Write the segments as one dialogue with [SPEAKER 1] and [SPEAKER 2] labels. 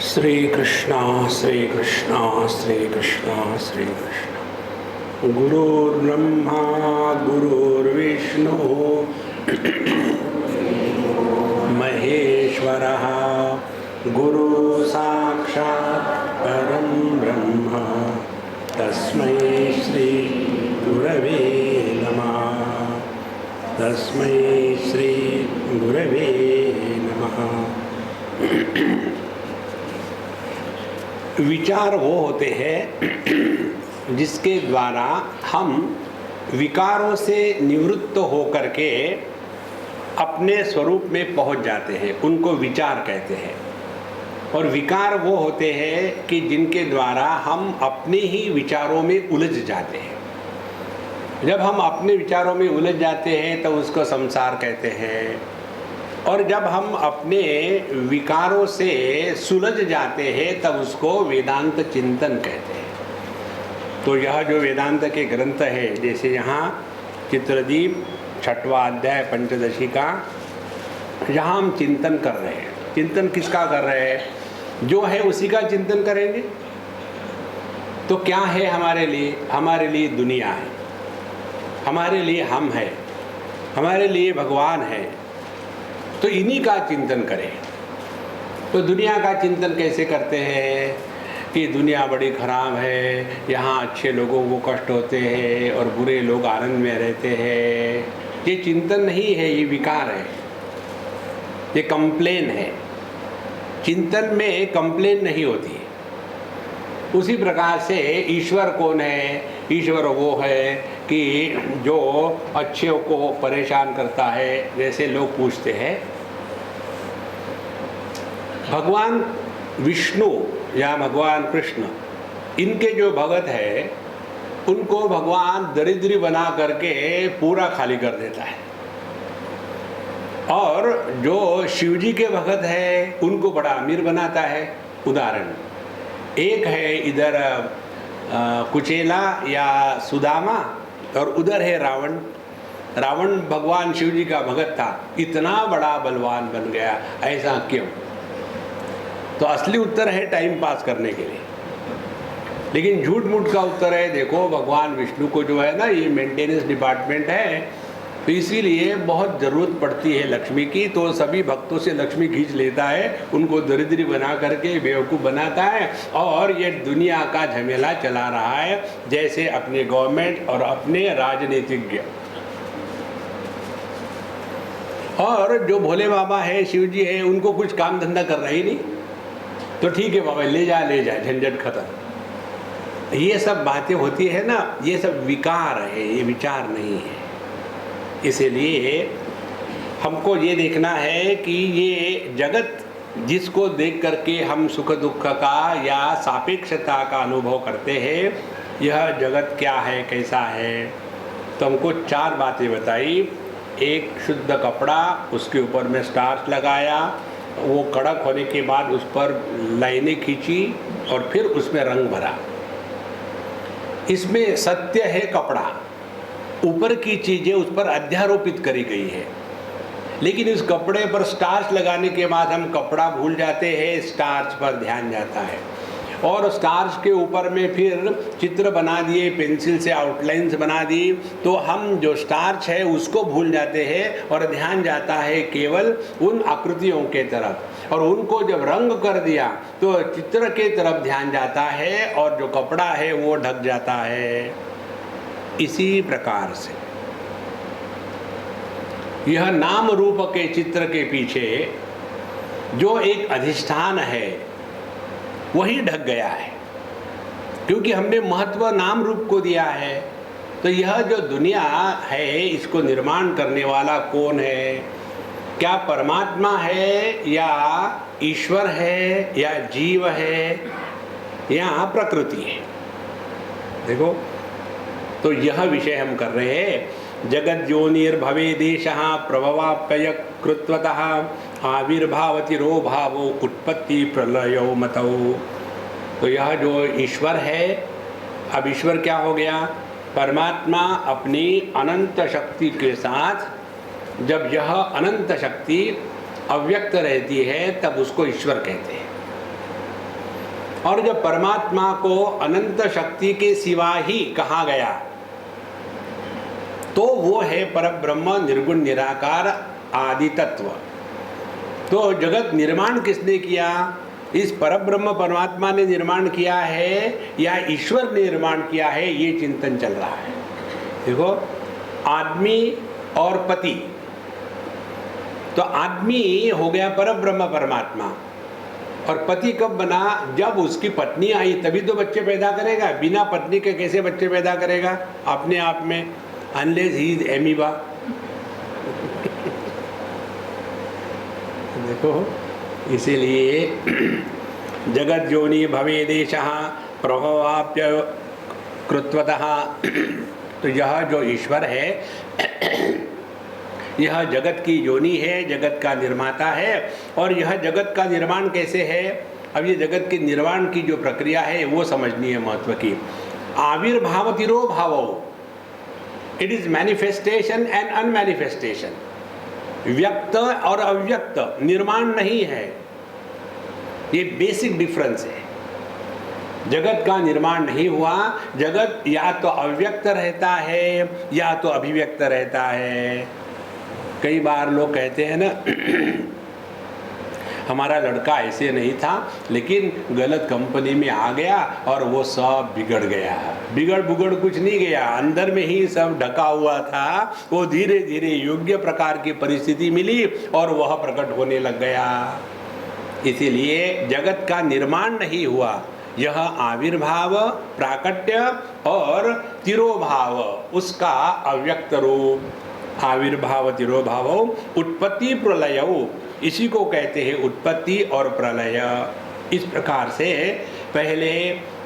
[SPEAKER 1] श्री कृष्णा श्री कृष्णा श्री कृष्णा श्री कृष्ण। गुरुर्ब्रह्मा गुरुर्विष्णु महेश्वरः गुरु साक्षात् परं ब्रह्म तस्मै श्री गुरवे नमः। तस्मै श्री गुरवे नमः। विचार वो होते हैं जिसके द्वारा हम विकारों से निवृत्त होकर के अपने स्वरूप में पहुंच जाते हैं, उनको विचार कहते हैं। और विकार वो होते हैं कि जिनके द्वारा हम अपने ही विचारों में उलझ जाते हैं। जब हम अपने विचारों में उलझ जाते हैं तो उसको संसार कहते हैं, और जब हम अपने विकारों से सुलझ जाते हैं तब उसको वेदांत चिंतन कहते हैं। तो यह जो वेदांत के ग्रंथ है, जैसे यहाँ चित्रदीप 6वां अध्याय पंचदशी का, यहाँ हम चिंतन कर रहे हैं। चिंतन किसका कर रहे हैं? जो है उसी का चिंतन करेंगे। तो क्या है हमारे लिए? हमारे लिए दुनिया है, हमारे लिए हम है, हमारे लिए भगवान है। तो इन्हीं का चिंतन करें। तो दुनिया का चिंतन कैसे करते हैं कि दुनिया बड़ी खराब है, यहाँ अच्छे लोगों को कष्ट होते हैं और बुरे लोग आनंद में रहते हैं। ये चिंतन नहीं है, ये विकार है, ये कंप्लेन है। चिंतन में कंप्लेन नहीं होती। उसी प्रकार से ईश्वर कौन है? ईश्वर वो है कि जो अच्छे को परेशान करता है। जैसे लोग पूछते हैं, भगवान विष्णु या भगवान कृष्ण, इनके जो भगत है उनको भगवान दरिद्री बना करके पूरा खाली कर देता है, और जो शिवजी के भगत है उनको बड़ा अमीर बनाता है। उदाहरण एक है, इधर कुचेला या सुदामा, और उधर है रावण। रावण भगवान शिव जी का भगत था, इतना बड़ा बलवान बन गया। ऐसा क्यों? तो असली उत्तर है टाइम पास करने के लिए, लेकिन झूठ मूठ का उत्तर है, देखो भगवान विष्णु को जो है ना, ये मेंटेनेंस डिपार्टमेंट है, तो इसीलिए बहुत ज़रूरत पड़ती है लक्ष्मी की, तो सभी भक्तों से लक्ष्मी खींच लेता है, उनको दरिद्री बना करके बेवकूफ़ बनाता है, और ये दुनिया का झमेला चला रहा है, जैसे अपने गवर्नमेंट और अपने राजनीतिज्ञ। और जो भोले बाबा है, शिव जी है, उनको कुछ काम धंधा कर रहा ही नहीं, तो ठीक है बाबा, ले जा झंझट खत्म। ये सब बातें होती है ना, ये सब विकार है, ये विचार नहीं है। इसलिए हमको ये देखना है कि ये जगत जिसको देख करके हम सुख दुख का या सापेक्षता का अनुभव करते हैं, यह जगत क्या है, कैसा है। तो हमको 4 बातें बताई। एक, शुद्ध कपड़ा, उसके ऊपर में स्टार्च लगाया, वो कड़क होने के बाद उस पर लाइनें खींची और फिर उसमें रंग भरा। इसमें सत्य है कपड़ा, ऊपर की चीज़ें उस पर अध्यारोपित करी गई है, लेकिन इस कपड़े पर स्टार्च लगाने के बाद हम कपड़ा भूल जाते हैं, स्टार्च पर ध्यान जाता है, और स्टार्च के ऊपर में फिर चित्र बना दिए, पेंसिल से आउटलाइंस बना दी, तो हम जो स्टार्च है उसको भूल जाते हैं और ध्यान जाता है केवल उन आकृतियों के तरफ, और उनको जब रंग कर दिया तो चित्र के तरफ ध्यान जाता है और जो कपड़ा है वो ढक जाता है। इसी प्रकार से यह नाम रूप के चित्र के पीछे जो एक अधिष्ठान है वही ढक गया है, क्योंकि हमने महत्व नाम रूप को दिया है। तो यह जो दुनिया है, इसको निर्माण करने वाला कौन है? क्या परमात्मा है, या ईश्वर है, या जीव है, या प्रकृति है? देखो, तो यह विषय हम कर रहे हैं। जगत जोनिर्भवे देशः प्रभवाप्यय कृत्वतः आविर्भावति रो भावो उत्पत्ति प्रलयो मतौ। तो यह जो ईश्वर है, अब ईश्वर क्या हो गया? परमात्मा अपनी अनंत शक्ति के साथ जब यह अनंत शक्ति अव्यक्त रहती है तब उसको ईश्वर कहते हैं। और जब परमात्मा को अनंत शक्ति के सिवा ही कहा गया तो वो है परब्रह्म निर्गुण निराकार आदि तत्व। तो जगत निर्माण किसने किया? इस परब्रह्म परमात्मा ने निर्माण किया है या ईश्वर ने निर्माण किया है, ये चिंतन चल रहा है। देखो, आदमी और पति, तो आदमी हो गया परब्रह्म परमात्मा, और पति कब बना? जब उसकी पत्नी आई तभी तो बच्चे पैदा करेगा। बिना पत्नी के कैसे बच्चे पैदा करेगा अपने आप में? Unless he is amoeba. देखो, इसीलिए जगत जोनि भवेदेशः प्रभवाप्य कृत्वतः, तो यह जो ईश्वर है यह जगत की योनि है, जगत का निर्माता है। और यह जगत का निर्माण कैसे है? अब ये जगत के निर्माण की जो प्रक्रिया है वो समझनी है महत्व की। आविर्भाव तिरोभावो, इट इज मैनिफेस्टेशन एंड अनमैनिफेस्टेशन। व्यक्त और अव्यक्त निर्माण नहीं है, ये बेसिक डिफरेंस है। जगत का निर्माण नहीं हुआ, जगत या तो अव्यक्त रहता है या तो अभिव्यक्त रहता है। कई बार लोग कहते हैं ना हमारा लड़का ऐसे नहीं था लेकिन गलत कंपनी में आ गया और वो सब बिगड़ गया। बिगड़ बुगड़ कुछ नहीं गया, अंदर में ही सब ढका हुआ था। वो धीरे धीरे योग्य प्रकार की परिस्थिति मिली और वह प्रकट होने लग गया। इसीलिए जगत का निर्माण नहीं हुआ, यह आविर्भाव, प्राकट्य और तिरोभाव, उसका अव्यक्त रूप। आविर्भाव तिरोभाव उत्पत्ति प्रलय, इसी को कहते हैं उत्पत्ति और प्रलय। इस प्रकार से पहले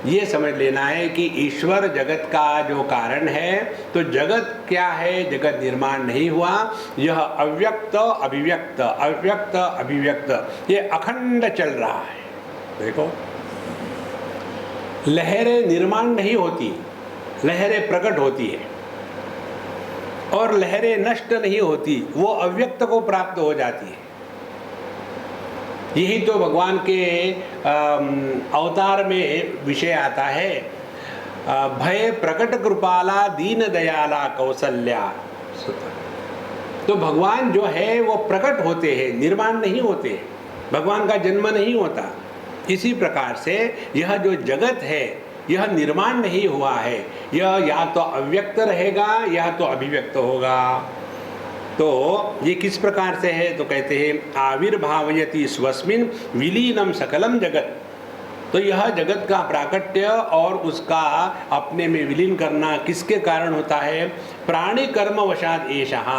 [SPEAKER 1] ये समझ लेना है कि ईश्वर जगत का जो कारण है। तो जगत क्या है? जगत निर्माण नहीं हुआ, यह अव्यक्त अभिव्यक्त, अव्यक्त अभिव्यक्त, ये अखंड चल रहा है। देखो, लहरें निर्माण नहीं होती, लहरें प्रकट होती है, और लहरें नष्ट नहीं होती, वो अव्यक्त को प्राप्त हो जाती है। यही तो भगवान के अवतार में विषय आता है, भय प्रकट कृपाला दीन दयाला कौसल्या। तो भगवान जो है वो प्रकट होते हैं, निर्माण नहीं होते। भगवान का जन्म नहीं होता। इसी प्रकार से यह जो जगत है यह निर्माण नहीं हुआ है, यह या तो अव्यक्त रहेगा या तो अभिव्यक्त होगा। तो ये किस प्रकार से है? तो कहते हैं आविर्भावयति स्वस्मिन् विलीनम सकलम जगत। तो यह जगत का प्राकट्य और उसका अपने में विलीन करना किसके कारण होता है? प्राणी कर्म वशात एषः।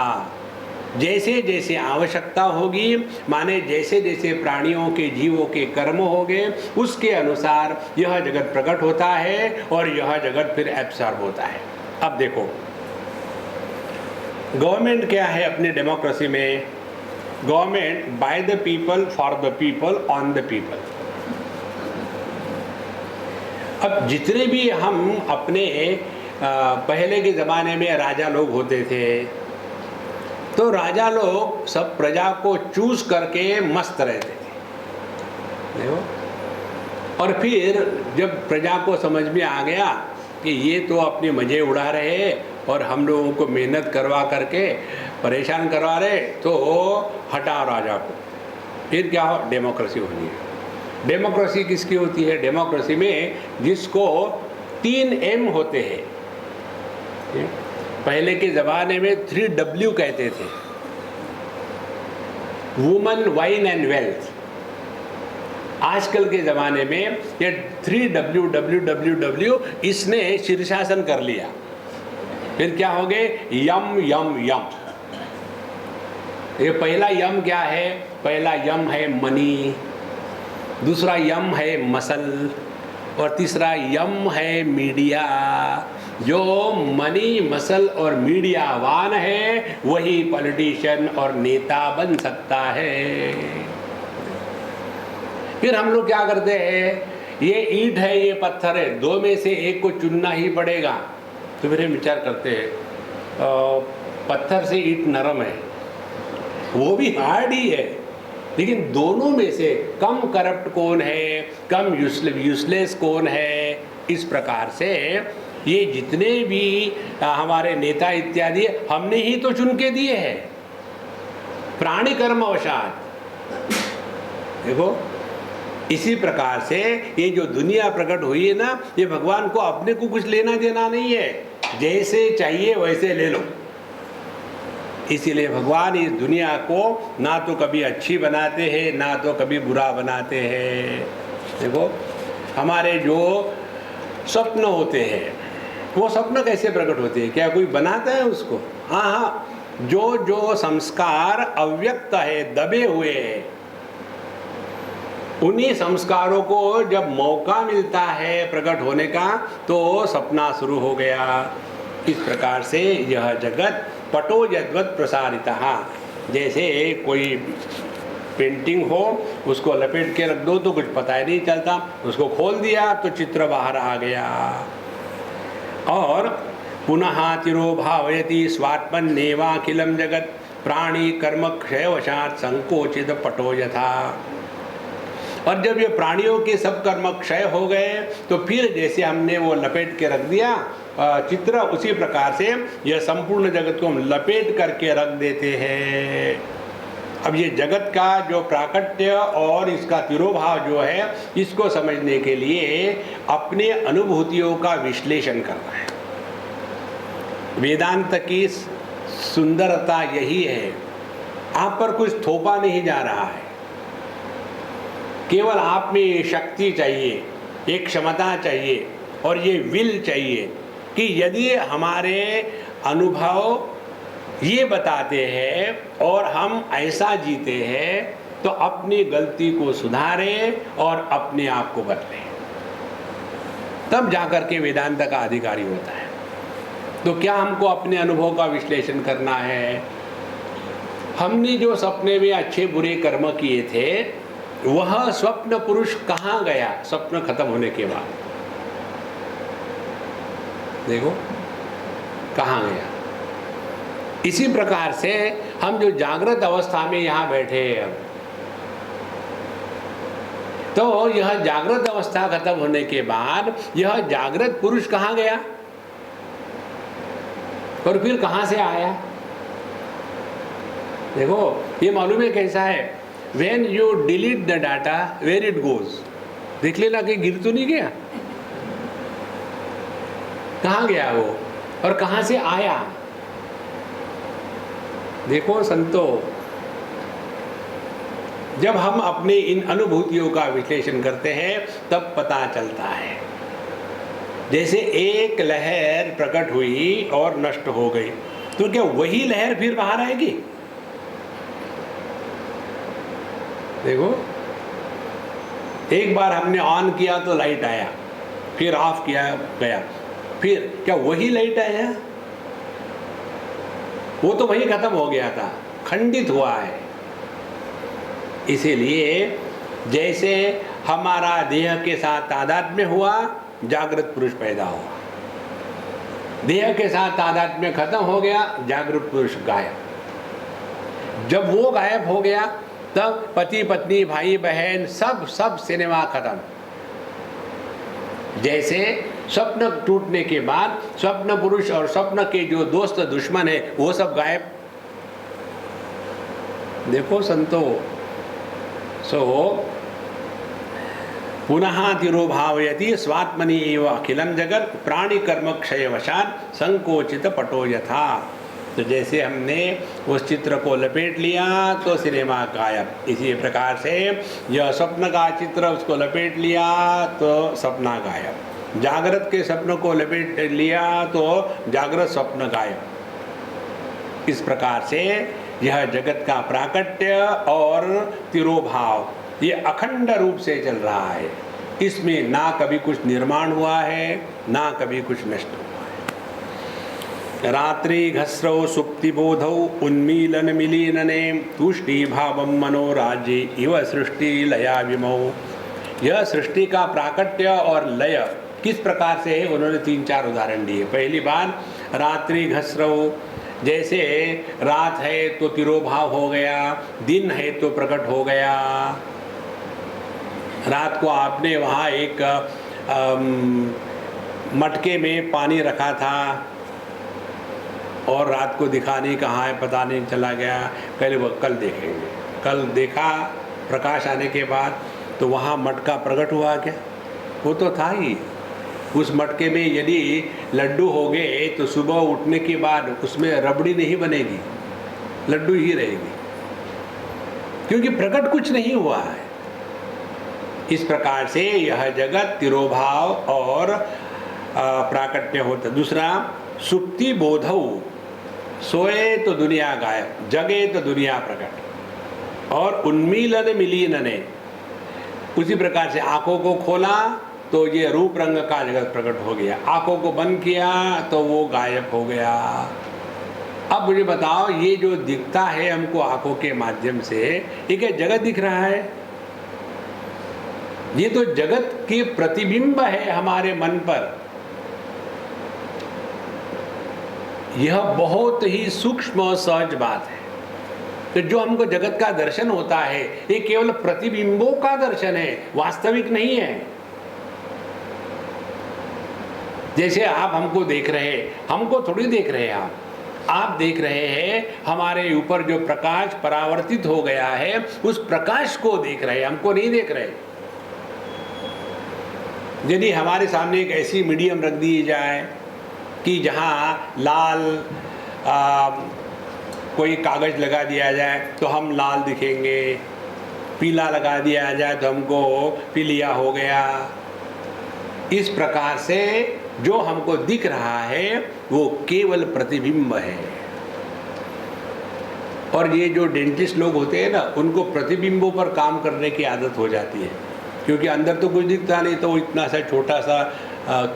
[SPEAKER 1] जैसे जैसे आवश्यकता होगी, माने जैसे जैसे प्राणियों के जीवों के कर्म होंगे उसके अनुसार यह जगत प्रकट होता है और यह जगत फिर एब्सॉर्ब होता है। अब देखो, गवर्नमेंट क्या है अपने डेमोक्रेसी में? Government by the people, for the people, on the people. अब जितने भी हम अपने पहले के ज़माने में राजा लोग होते थे, तो राजा लोग सब प्रजा को चूज करके मस्त रहते थे। देखो, और फिर जब प्रजा को समझ में आ गया कि ये तो अपने मज़े उड़ा रहे हैं और हम लोगों को मेहनत करवा करके परेशान करवा रहे, तो हटाओ राजा को। फिर क्या हो? डेमोक्रेसी होनी है। डेमोक्रेसी किसकी होती है? डेमोक्रेसी में जिसको 3 M होते हैं। पहले के ज़माने में 3W कहते थे, वुमन, वाइन एंड वेल्थ। आजकल के ज़माने में ये 3W इसने शीर्षासन कर लिया। फिर क्या हो गए? यम यम यम। ये पहला यम क्या है? पहला यम है मनी, दूसरा यम है मसल, और तीसरा यम है मीडिया। जो मनी, मसल और मीडियावान है वही पॉलिटिशियन और नेता बन सकता है। फिर हम लोग क्या करते हैं? ये ईंट है, ये पत्थर है, 2 में से एक को चुनना ही पड़ेगा। तो फिर हम विचार करते हैं पत्थर से ईंट नरम है, वो भी हार्ड ही है, लेकिन दोनों में से कम करप्ट कौन है, कम यूजलेस कौन है, इस प्रकार से ये जितने भी हमारे नेता इत्यादि हमने ही तो चुन के दिए हैं, प्राणी कर्मवशात। देखो इसी प्रकार से ये जो दुनिया प्रकट हुई है ना, ये भगवान को अपने को कुछ लेना देना नहीं है, जैसे चाहिए वैसे ले लो। इसीलिए भगवान इस दुनिया को ना तो कभी अच्छी बनाते हैं ना तो कभी बुरा बनाते हैं। देखो हमारे जो स्वप्न होते हैं वो स्वप्न कैसे प्रकट होते हैं, क्या कोई बनाता है उसको? हाँ, जो संस्कार अव्यक्त है, दबे हुए हैं, उन्हीं संस्कारों को जब मौका मिलता है प्रकट होने का तो सपना शुरू हो गया। इस प्रकार से यह जगत पटो यद्वत् प्रसारितः, जैसे कोई पेंटिंग हो, उसको लपेट के रख दो तो कुछ पता ही नहीं चलता, उसको खोल दिया तो चित्र बाहर आ गया। और पुनः तिरो भावयति स्वात्मन्नेवाखिलं जगत प्राणी कर्म क्षयवशात् संकोचित पटो यथा। और जब ये प्राणियों के सब कर्म क्षय हो गए तो फिर जैसे हमने वो लपेट के रख दिया चित्र, उसी प्रकार से यह संपूर्ण जगत को हम लपेट करके रख देते हैं। अब ये जगत का जो प्राकट्य और इसका तिरोभाव जो है, इसको समझने के लिए अपने अनुभूतियों का विश्लेषण करना है। वेदांत की सुंदरता यही है, आप पर कुछ थोपा नहीं जा रहा है, केवल आप में ये शक्ति चाहिए, एक क्षमता चाहिए और ये विल चाहिए कि यदि हमारे अनुभव ये बताते हैं और हम ऐसा जीते हैं तो अपनी गलती को सुधारें और अपने आप को बदलें, तब जाकर के वेदांत का अधिकारी होता है। तो क्या हमको अपने अनुभव का विश्लेषण करना है? हमने जो सपने में अच्छे बुरे कर्म किए थे वह स्वप्न पुरुष कहाँ गया स्वप्न खत्म होने के बाद? देखो कहाँ गया। इसी प्रकार से हम जो जागृत अवस्था में यहाँ बैठे हैं अब, तो यह जागृत अवस्था खत्म होने के बाद यह जागृत पुरुष कहाँ गया और फिर कहाँ से आया? देखो ये मालूम है कैसा है, when you delete the data where it goes, देख लेना कि गिर तो नहीं गया, कहाँ गया वो और कहाँ से आया। देखो संतो, जब हम अपने इन अनुभूतियों का विश्लेषण करते हैं तब पता चलता है। जैसे एक लहर प्रकट हुई और नष्ट हो गई, तो क्या वही लहर फिर बाहर आएगी? देखो एक बार हमने ऑन किया तो लाइट आया, फिर ऑफ किया गया, फिर क्या वही लाइट आया? वो तो वही खत्म हो गया था, खंडित हुआ है। इसीलिए जैसे हमारा देह के साथ तादात्म्य हुआ, जागृत पुरुष पैदा हुआ, देह के साथ तादात्म्य खत्म हो गया, जागृत पुरुष गायब। जब वो गायब हो गया तब पति पत्नी भाई बहन सब सिनेमा खत्म। जैसे स्वप्न टूटने के बाद स्वप्न पुरुष और स्वप्न के जो दोस्त दुश्मन है वो सब गायब। देखो संतो, पुनः तिरोभावयति स्वात्मनि एव अखिलं जगत प्राणी कर्म क्षयवशात् संकोचित पटो यथा। तो जैसे हमने उस चित्र को लपेट लिया तो सिनेमा गायब, इसी प्रकार से यह स्वप्न का चित्र उसको लपेट लिया तो सपना गायब, जागृत के स्वप्न को लपेट लिया तो जागृत स्वप्न गायब। इस प्रकार से यह जगत का प्राकट्य और तिरोभाव ये अखंड रूप से चल रहा है। इसमें ना कभी कुछ निर्माण हुआ है ना कभी कुछ नष्ट हुआ है। रात्रि घस्रौ सुप्तिबोधौ उन्मीलन मिलीनने तुष्टि भावम मनोराज्य इव सृष्टि लया विमौ। यह सृष्टि का प्राकट्य और लय किस प्रकार से है, उन्होंने 3-4 उदाहरण दिए। पहली बार रात्रि घस्रौ, जैसे रात है तो तिरोभाव हो गया, दिन है तो प्रकट हो गया। रात को आपने वहाँ एक मटके में पानी रखा था और रात को दिखा नहीं, कहाँ है पता नहीं, चला गया। कल देखेंगे। कल देखा प्रकाश आने के बाद तो वहाँ मटका प्रकट हुआ क्या? वो तो था ही। उस मटके में यदि लड्डू हो गए तो सुबह उठने के बाद उसमें रबड़ी नहीं बनेगी, लड्डू ही रहेगी, क्योंकि प्रकट कुछ नहीं हुआ है। इस प्रकार से यह जगत तिरोभाव और प्राकट्य होता। दूसरा, सुप्ति बोधौ, सोए तो दुनिया गायब, जगे तो दुनिया प्रकट, और उन्मीलन मिलीनने, उसी प्रकार से आंखों को खोला तो ये रूप रंग का जगत प्रकट हो गया, आंखों को बंद किया तो वो गायब हो गया। अब मुझे बताओ, ये जो दिखता है हमको आंखों के माध्यम से, ये क्या जगत दिख रहा है? ये तो जगत के प्रतिबिंब है हमारे मन पर। यह बहुत ही सूक्ष्म और सहज बात है। तो जो हमको जगत का दर्शन होता है ये केवल प्रतिबिंबों का दर्शन है, वास्तविक नहीं है। जैसे आप हमको देख रहे हैं, हमको थोड़ी देख रहे हैं आप देख रहे हैं हमारे ऊपर जो प्रकाश परावर्तित हो गया है, उस प्रकाश को देख रहे हैं, हमको नहीं देख रहे। यदि हमारे सामने एक ऐसी मीडियम रख दी जाए कि जहाँ लाल कोई कागज़ लगा दिया जाए तो हम लाल दिखेंगे, पीला लगा दिया जाए तो हमको पीलिया हो गया। इस प्रकार से जो हमको दिख रहा है वो केवल प्रतिबिंब है। और ये जो डेंटिस्ट लोग होते हैं ना, उनको प्रतिबिंबों पर काम करने की आदत हो जाती है, क्योंकि अंदर तो कुछ दिखता नहीं, तो वो इतना सा छोटा सा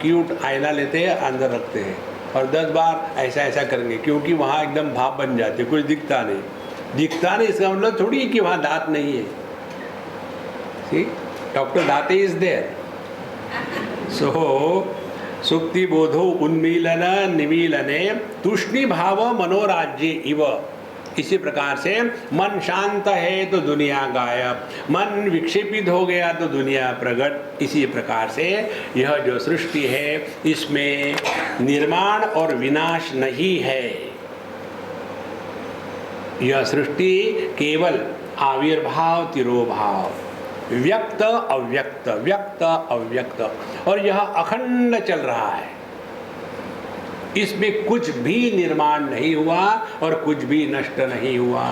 [SPEAKER 1] क्यूट आईना लेते हैं, अंदर रखते हैं और 10 बार ऐसा ऐसा करेंगे, क्योंकि वहाँ एकदम भाप बन जाते, कुछ दिखता नहीं। इसका मतलब थोड़ी कि वहाँ दांत नहीं है। सी, डॉक्टर दाते इज देयर। सो सुक्ति बोधो उन्मीलन निमीलने तूष्णी भाव मनोराज्य इव। इसी प्रकार से मन शांत है तो दुनिया गायब, मन विक्षेपित हो गया तो दुनिया प्रकट। इसी प्रकार से यह जो सृष्टि है इसमें निर्माण और विनाश नहीं है। यह सृष्टि केवल आविर्भाव तिरोभाव, व्यक्त अव्यक्त, व्यक्त अव्यक्त, और यह अखंड चल रहा है। इसमें कुछ भी निर्माण नहीं हुआ और कुछ भी नष्ट नहीं हुआ।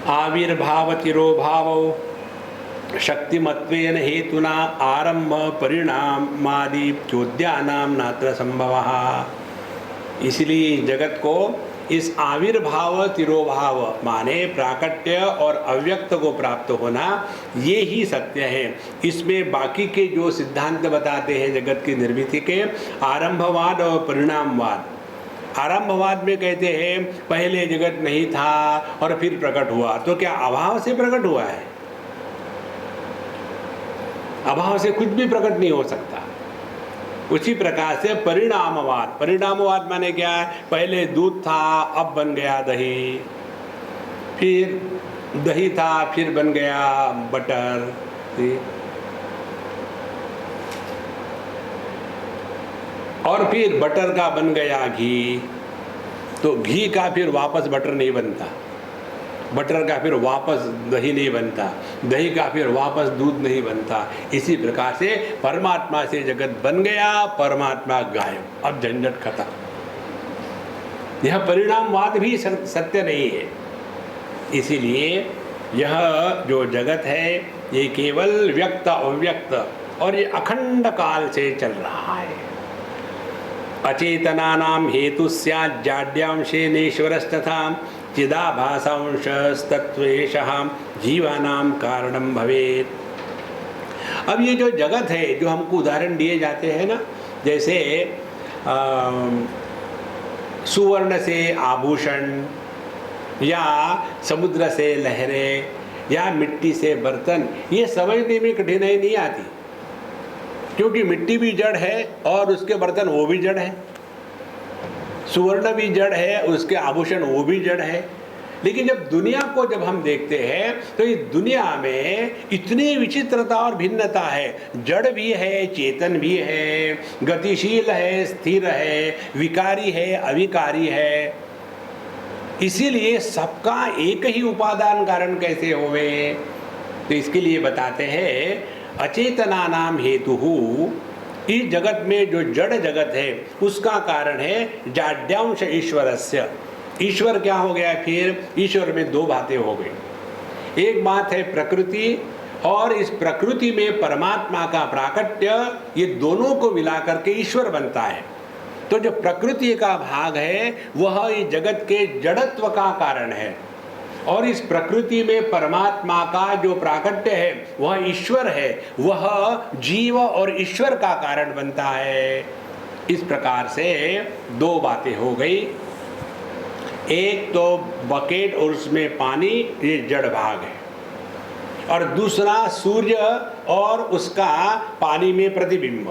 [SPEAKER 1] आविर्भाव तिरोभाव शक्तिमत्वेन हेतुना आरंभ परिणामादि चोद्यानाम नात्र संभवः। इसलिए जगत को इस आविर्भाव तिरोभाव माने प्राकट्य और अव्यक्त को प्राप्त होना, ये ही सत्य है। इसमें बाकी के जो सिद्धांत बताते हैं जगत की निर्मिति के, आरंभवाद और परिणामवाद। आरंभवाद में कहते हैं पहले जगत नहीं था और फिर प्रकट हुआ, तो क्या अभाव से प्रकट हुआ है? अभाव से कुछ भी प्रकट नहीं हो सकता। उसी प्रकार से परिणामवाद, परिणामवाद माने क्या है? पहले दूध था, अब बन गया दही, फिर दही था, फिर बन गया बटर, और फिर बटर का बन गया घी। तो घी का फिर वापस बटर नहीं बनता, बटर का फिर वापस दही नहीं बनता, दही का फिर वापस दूध नहीं बनता। इसी प्रकार से परमात्मा से जगत बन गया, परमात्मा गायब, अब झंझट खत्म। यह परिणामवाद भी सत्य नहीं है। इसीलिए यह जो जगत है ये केवल व्यक्त अव्यक्त, और ये अखंड काल से चल रहा है। अचेतनानां हेतु स्यात् जाड्यांशेनेश्वरस्तथा चिदाभासांशस्तत्त्वेशः जीवानां कारणं भवेत्। अब ये जो जगत है, जो हमको उदाहरण दिए जाते हैं ना, जैसे सुवर्ण से आभूषण, या समुद्र से लहरें, या मिट्टी से बर्तन, ये समझने में कठिनाई नहीं आती, क्योंकि मिट्टी भी जड़ है और उसके बर्तन वो भी जड़ है। सुवर्ण भी जड़ है, उसके आभूषण वो भी जड़ है। लेकिन जब हम देखते हैं तो इस दुनिया में इतनी विचित्रता और भिन्नता है। जड़ भी है, चेतन भी है, गतिशील है, स्थिर है, विकारी है, अविकारी है। इसीलिए सबका एक ही उपादान कारण कैसे होवे? तो इसके लिए बताते हैं अचेतना नाम हेतु। इस जगत में जो जड़ जगत है उसका कारण है जाड्यांश ईश्वरस्य। ईश्वर क्या हो गया? फिर ईश्वर में दो बातें हो गई। एक बात है प्रकृति, और इस प्रकृति में परमात्मा का प्राकट्य, ये दोनों को मिलाकर के ईश्वर बनता है। तो जो प्रकृति का भाग है वह इस जगत के जड़त्व का कारण है, और इस प्रकृति में परमात्मा का जो प्राकट्य है वह ईश्वर है, वह जीव और ईश्वर का कारण बनता है। इस प्रकार से दो बातें हो गई। एक तो बकेट और उसमें पानी, ये जड़ भाग है, और दूसरा सूर्य और उसका पानी में प्रतिबिंब।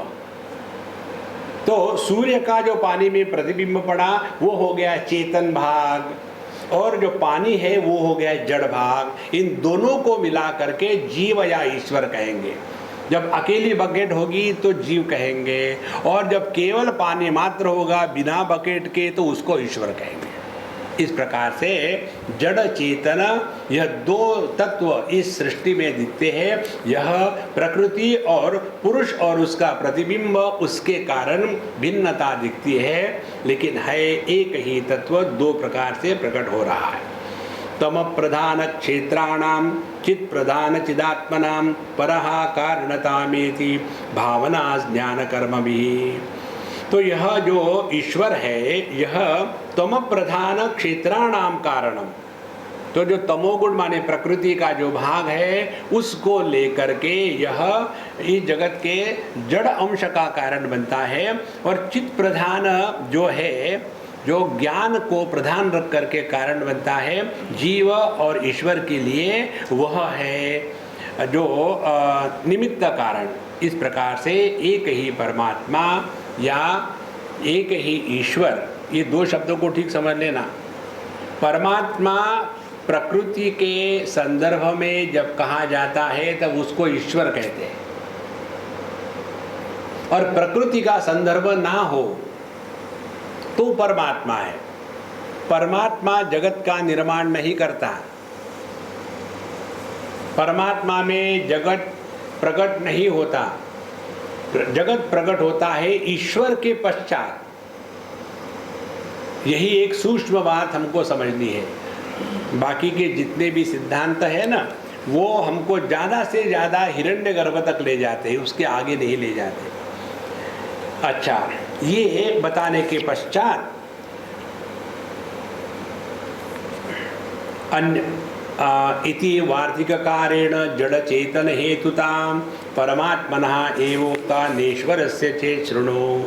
[SPEAKER 1] तो सूर्य का जो पानी में प्रतिबिंब पड़ा वो हो गया चेतन भाग, और जो पानी है वो हो गया जड़ भाग। इन दोनों को मिला करके जीव या ईश्वर कहेंगे। जब अकेली बकेट होगी तो जीव कहेंगे, और जब केवल पानी मात्र होगा बिना बकेट के तो उसको ईश्वर कहेंगे। इस प्रकार से जड़ चेतन यह दो तत्व इस सृष्टि में दिखते हैं। यह प्रकृति और पुरुष और उसका प्रतिबिंब, उसके कारण भिन्नता दिखती है, लेकिन है एक ही तत्व, दो प्रकार से प्रकट हो रहा है। तम प्रधान क्षेत्राणाम चित प्रधान चिदात्मनाम परः कारणतामेति भावना ज्ञान कर्म भी। तो यह जो ईश्वर है यह तम प्रधान क्षेत्राणाम कारणम। तो जो तमोगुण माने प्रकृति का जो भाग है उसको लेकर के यह इस जगत के जड़ अंश का कारण बनता है, और चित्त प्रधान जो है, जो ज्ञान को प्रधान रख करके कारण बनता है जीव और ईश्वर के लिए, वह है जो निमित्त कारण। इस प्रकार से एक ही परमात्मा या एक ही ईश्वर, ये दो शब्दों को ठीक समझ लेना। परमात्मा प्रकृति के संदर्भ में जब कहा जाता है तब उसको ईश्वर कहते हैं, और प्रकृति का संदर्भ ना हो तो परमात्मा है। परमात्मा जगत का निर्माण नहीं करता। परमात्मा में जगत प्रकट नहीं होता, जगत प्रकट होता है ईश्वर के पश्चात। यही एक सूक्ष्म बात हमको समझनी है। बाकी के जितने भी सिद्धांत है ना, वो हमको ज़्यादा से ज़्यादा हिरण्यगर्भ तक ले जाते हैं, उसके आगे नहीं ले जाते। अच्छा, ये बताने के पश्चात अन्य इति वार्तिककारेण जड़ चेतन हेतुतां परमात्मनः एवोक्ता नेश्वरस्य चेत् शृणु।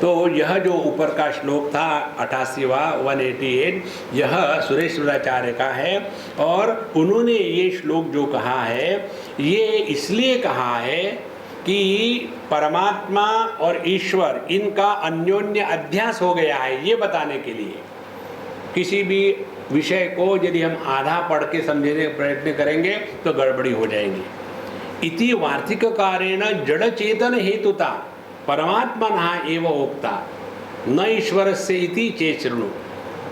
[SPEAKER 1] तो यह जो ऊपर का श्लोक था 88वां 188, यह सुरेश्वराचार्य का है, और उन्होंने ये श्लोक जो कहा है ये इसलिए कहा है कि परमात्मा और ईश्वर इनका अन्योन्य अध्यास हो गया है, ये बताने के लिए। किसी भी विषय को यदि हम आधा पढ़ के समझने का प्रयत्न करेंगे तो गड़बड़ी हो जाएगी। इति वार्तिककारेण जड़ चेतन हेतुता परमात्मनः एव उक्ता न ईश्वरस्य इति चेत् शृणु।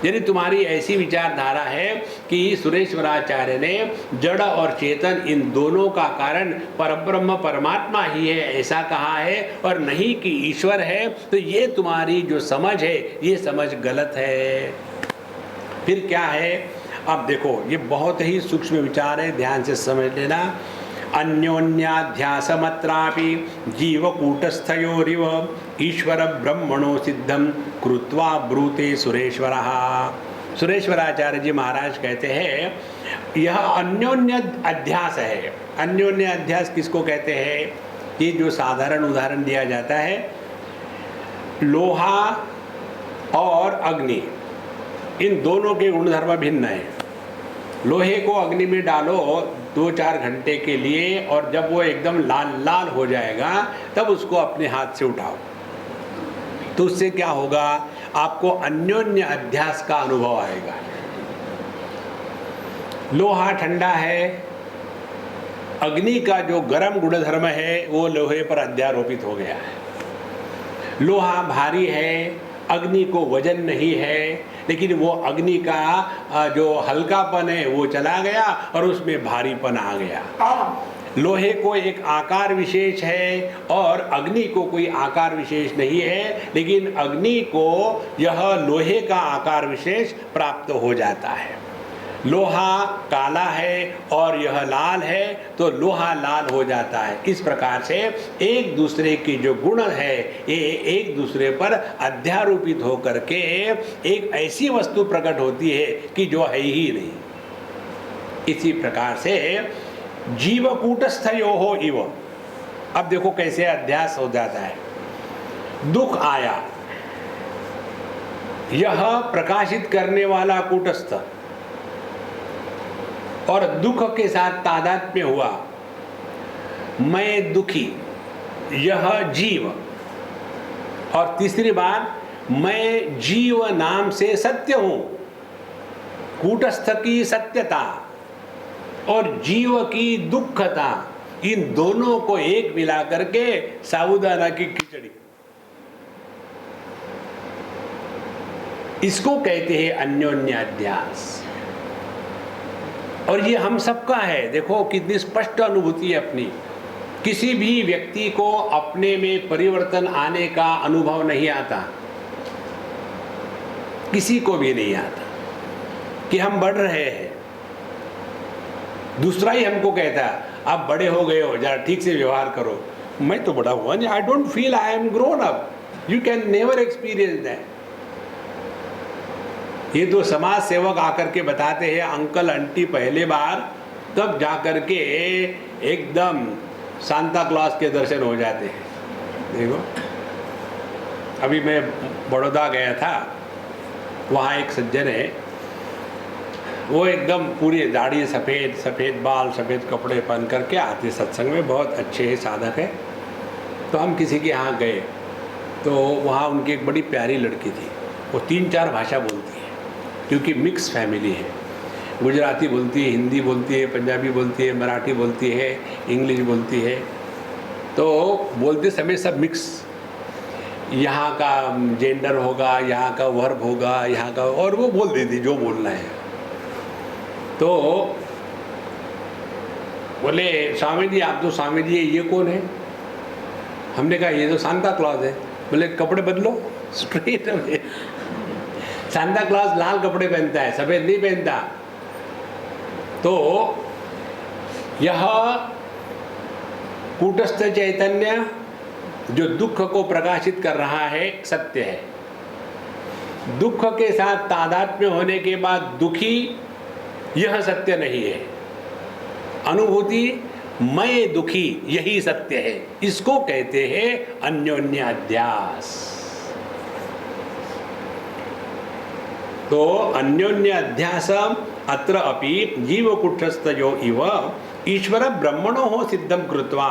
[SPEAKER 1] यदि तुम्हारी ऐसी विचारधारा है कि सुरेश्वराचार्य ने जड़ और चेतन इन दोनों का कारण परब्रह्म परमात्मा ही है ऐसा कहा है, और नहीं कि ईश्वर है, तो ये तुम्हारी जो समझ है ये समझ गलत है। फिर क्या है? अब देखो, ये बहुत ही सूक्ष्म विचार है, ध्यान से समझ लेना। अन्योन्याध्यासमत्रापि जीवकूटस्थयोरिव ईश्वर ब्रह्मणो सिद्धम कृत्वा ब्रूते सुरेश्वरः। सुरेश्वराचार्य जी महाराज कहते हैं यह अन्योन्य अध्यास है। अन्योन्य अध्यास किसको कहते हैं? ये जो साधारण उदाहरण दिया जाता है, लोहा और अग्नि, इन दोनों के गुणधर्म भिन्न हैं। लोहे को अग्नि में डालो 2-4 घंटे के लिए, और जब वो एकदम लाल लाल हो जाएगा तब उसको अपने हाथ से उठाओ, तो उससे क्या होगा? आपको अन्योन्य अध्यास का अनुभव आएगा। लोहा ठंडा है, अग्नि का जो गर्म गुणधर्म है वो लोहे पर अध्यारोपित हो गया है। लोहा भारी है, अग्नि को वजन नहीं है, लेकिन वो अग्नि का जो हल्कापन है वो चला गया और उसमें भारीपन आ गया। लोहे को एक आकार विशेष है और अग्नि को कोई आकार विशेष नहीं है, लेकिन अग्नि को यह लोहे का आकार विशेष प्राप्त हो जाता है। लोहा काला है और यह लाल है तो लोहा लाल हो जाता है। इस प्रकार से एक दूसरे की जो गुण है ये एक दूसरे पर अध्यारोपित होकर के एक ऐसी वस्तु प्रकट होती है कि जो है ही नहीं। इसी प्रकार से जीव कूटस्थयो इव, अब देखो कैसे अध्यास हो जाता है। दुख आया, यह प्रकाशित करने वाला कूटस्थ और दुख के साथ तादात्म्य हुआ, मैं दुखी, यह जीव, और तीसरी बार मैं जीव नाम से सत्य हूं। कूटस्थ की सत्यता और जीव की दुखता, इन दोनों को एक मिला करके साबूदाना की खिचड़ी, इसको कहते हैं अन्योन्य अध्यास। और ये हम सबका है। देखो कितनी स्पष्ट अनुभूति है अपनी। किसी भी व्यक्ति को अपने में परिवर्तन आने का अनुभव नहीं आता, किसी को भी नहीं आता कि हम बढ़ रहे हैं। दूसरा ही हमको कहता है आप बड़े हो गए हो, जरा ठीक से व्यवहार करो। मैं तो बड़ा हुआ, I don't feel I am grown up. You can never experience that. ये तो समाज सेवक आकर के बताते हैं अंकल आंटी पहले बार, तब जाकर के एकदम सांता क्लॉज के दर्शन हो जाते हैं। देखो अभी मैं बड़ौदा गया था, वहाँ एक सज्जन है, वो एकदम पूरी दाढ़ी, सफ़ेद सफ़ेद बाल, सफ़ेद कपड़े पहन करके आते सत्संग में, बहुत अच्छे साधक है। तो हम किसी के यहाँ गए तो वहाँ उनकी एक बड़ी प्यारी लड़की थी। वो 3-4 भाषा बोलती है क्योंकि मिक्स फैमिली है। गुजराती बोलती है, हिंदी बोलती है, पंजाबी बोलती है, मराठी बोलती है, इंग्लिश बोलती है। तो बोलते समय सब मिक्स, यहाँ का जेंडर होगा, यहाँ का वर्ब होगा, यहाँ का, और वो बोल देती जो बोलना है। तो बोले स्वामी जी, आप तो स्वामी जी, ये कौन है? हमने कहा ये तो सांता क्लॉज है। बोले कपड़े बदलो, स्ट्रेट अवे। सांता क्लॉज लाल कपड़े पहनता है, सफ़ेद नहीं पहनता। तो यह कूटस्थ चैतन्य जो दुख को प्रकाशित कर रहा है सत्य है। दुख के साथ तादात्म्य होने के बाद दुखी, यह सत्य नहीं है। अनुभूति मैं दुखी, यही सत्य है। इसको कहते हैं अन्योन्य अध्यास। तो अन्योन्य अध्यासम अत्र अपि जीव कुटस्थयो इव ईश्वर ब्रह्मणो हो सिद्धम कृत्वा।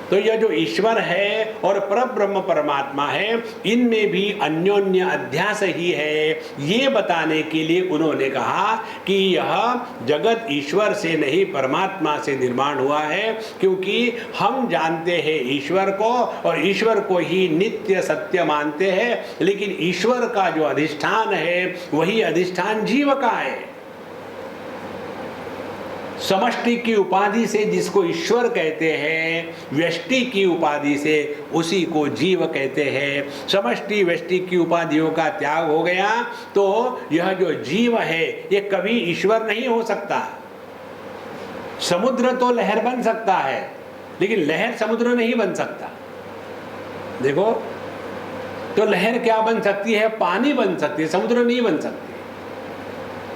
[SPEAKER 1] तो यह जो ईश्वर है और परब्रह्म परमात्मा है, इनमें भी अन्योन्य अध्यास ही है, ये बताने के लिए उन्होंने कहा कि यह जगत ईश्वर से नहीं परमात्मा से निर्माण हुआ है। क्योंकि हम जानते हैं ईश्वर को और ईश्वर को ही नित्य सत्य मानते हैं, लेकिन ईश्वर का जो अधिष्ठान है वही अधिष्ठान जीव का है। समष्टि की उपाधि से जिसको ईश्वर कहते हैं, व्यष्टि की उपाधि से उसी को जीव कहते हैं। समष्टि व्यष्टि की उपाधियों का त्याग हो गया तो यह जो जीव है ये कभी ईश्वर नहीं हो सकता। समुद्र तो लहर बन सकता है, लेकिन लहर समुद्र नहीं बन सकता। देखो तो लहर क्या बन सकती है? पानी बन सकती है, समुद्र नहीं बन सकती।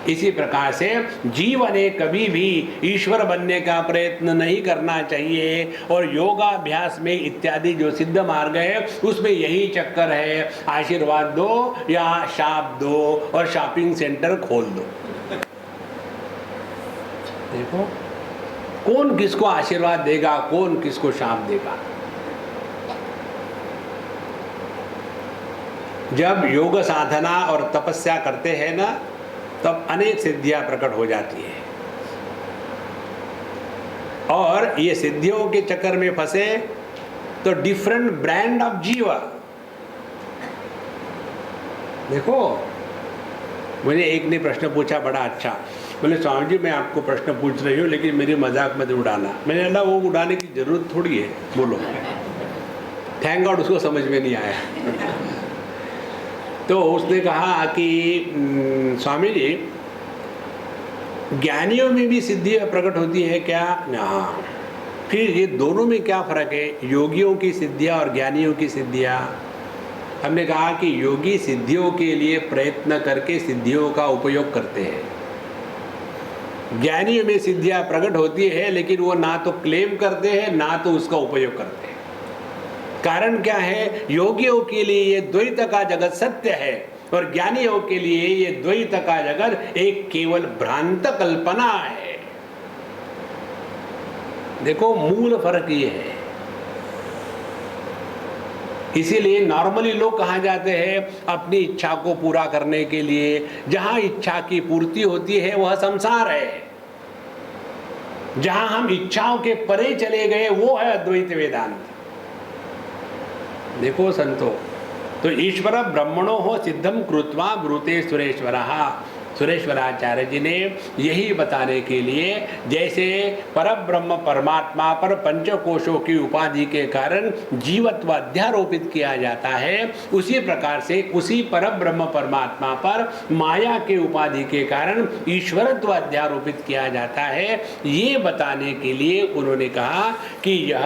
[SPEAKER 1] इसी प्रकार से जीव ने कभी भी ईश्वर बनने का प्रयत्न नहीं करना चाहिए। और योगाभ्यास में इत्यादि जो सिद्ध मार्ग है उसमें यही चक्कर है, आशीर्वाद दो या शाप दो और शॉपिंग सेंटर खोल दो। देखो कौन किसको आशीर्वाद देगा, कौन किसको शाप देगा। जब योग साधना और तपस्या करते हैं ना, तब अनेक सिद्धियां प्रकट हो जाती है। और ये सिद्धियों के चक्कर में फंसे तो डिफरेंट ब्रांड ऑफ जीवा। देखो, मुझे एक ने प्रश्न पूछा बड़ा अच्छा, बोले स्वामी जी मैं आपको प्रश्न पूछ रही हूँ लेकिन मेरी मजाक मत उड़ाना। मैंने कहा वो उड़ाने की जरूरत थोड़ी है, बोलो। थैंक गॉड उसको समझ में नहीं आया। तो उसने कहा कि स्वामी जी ज्ञानियों में भी सिद्धि प्रकट होती है क्या? हाँ। फिर ये दोनों में क्या फर्क है, योगियों की सिद्धियाँ और ज्ञानियों की सिद्धियाँ? हमने कहा कि योगी सिद्धियों के लिए प्रयत्न करके सिद्धियों का उपयोग करते हैं। ज्ञानियों में सिद्धियां प्रकट होती है लेकिन वो ना तो क्लेम करते हैं ना तो उसका उपयोग करते हैं। कारण क्या है? योगियों के लिए ये द्वैत का जगत सत्य है और ज्ञानियों के लिए ये द्वैत का जगत एक केवल भ्रांत कल्पना है। देखो, मूल फर्क ये है। इसीलिए नॉर्मली लोग कहाँ जाते हैं? अपनी इच्छा को पूरा करने के लिए। जहां इच्छा की पूर्ति होती है वह संसार है। जहां हम इच्छाओं के परे चले गए वो है अद्वैत वेदांत। देखो संतो, तो ईश्वर ब्रह्मणो हो सिद्धम कृत्वा ब्रूते सुरेश्वरः। सुरेश्वराचार्य जी ने यही बताने के लिए, जैसे परब्रह्म परमात्मा पर पंचकोशों की उपाधि के कारण जीवत्व अध्यारोपित किया जाता है, उसी प्रकार से उसी परब्रह्म परमात्मा पर माया के उपाधि के कारण ईश्वरत्व अध्यारोपित किया जाता है। ये बताने के लिए उन्होंने कहा कि यह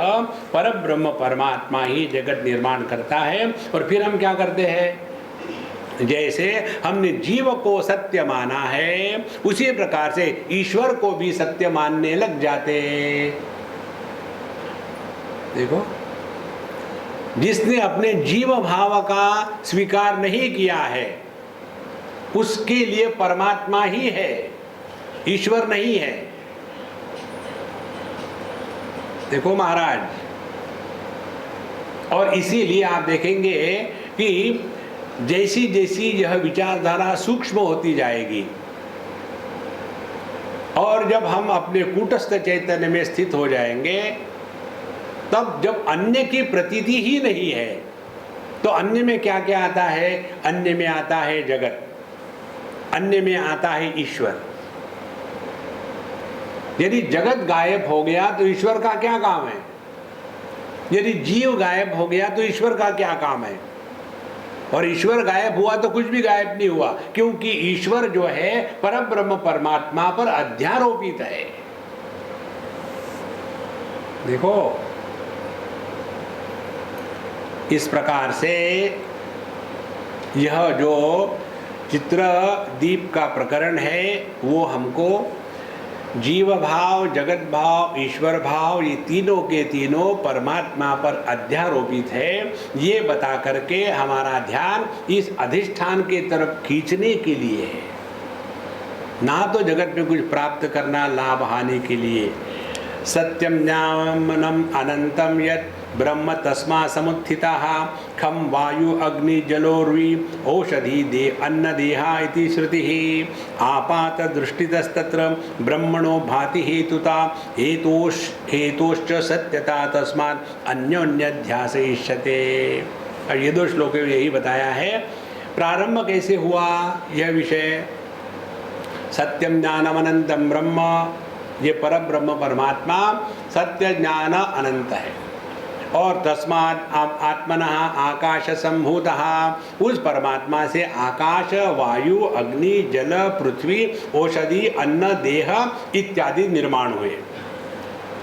[SPEAKER 1] परब्रह्म परमात्मा ही जगत निर्माण करता है। और फिर हम क्या करते हैं? जैसे हमने जीव को सत्य माना है उसी प्रकार से ईश्वर को भी सत्य मानने लग जाते। देखो, जिसने अपने जीव भाव का स्वीकार नहीं किया है उसके लिए परमात्मा ही है, ईश्वर नहीं है। देखो महाराज, और इसीलिए आप देखेंगे कि जैसी जैसी यह विचारधारा सूक्ष्म होती जाएगी और जब हम अपने कूटस्थ चैतन्य में स्थित हो जाएंगे, तब जब अन्य की प्रतीति ही नहीं है तो अन्य में क्या क्या आता है? अन्य में आता है जगत, अन्य में आता है ईश्वर। यदि जगत गायब हो गया तो ईश्वर का क्या काम है? यदि जीव गायब हो गया तो ईश्वर का क्या काम है? और ईश्वर गायब हुआ तो कुछ भी गायब नहीं हुआ, क्योंकि ईश्वर जो है परब्रह्म परमात्मा पर अध्यारोपित है। देखो, इस प्रकार से यह जो चित्र दीप का प्रकरण है वो हमको जीव भाव, जगत भाव, ईश्वर भाव, ये तीनों के तीनों परमात्मा पर अध्यारोपित है, ये बता करके हमारा ध्यान इस अधिष्ठान के तरफ खींचने के लिए है, ना तो जगत में कुछ प्राप्त करना लाभ हानि के लिए। सत्यम ज्ञानम अनंतम यत् ब्रह्म तस्मा समुत्थितः खम वायु अग्नि जलोर्वी औषधि दे अन्न देहा इति श्रुतिः आपात दृष्टितस्तत्र ब्रह्मणो भाति हेतुता हेतोश्च सत्यता तस्मात् अन्योन्यध्यासयिष्यते। और ये दो श्लोकों में यही बताया है। प्रारंभ कैसे हुआ यह विषय? सत्यम ज्ञानम अनंतम ब्रह्म, ये परब्रह्म परमात्मा सत्य ज्ञान अनंत है। और तस्मात् आत्मनः आकाश संभूतः, उस परमात्मा से आकाश, वायु, अग्नि, जल, पृथ्वी, औषधि, अन्न, देह इत्यादि निर्माण हुए।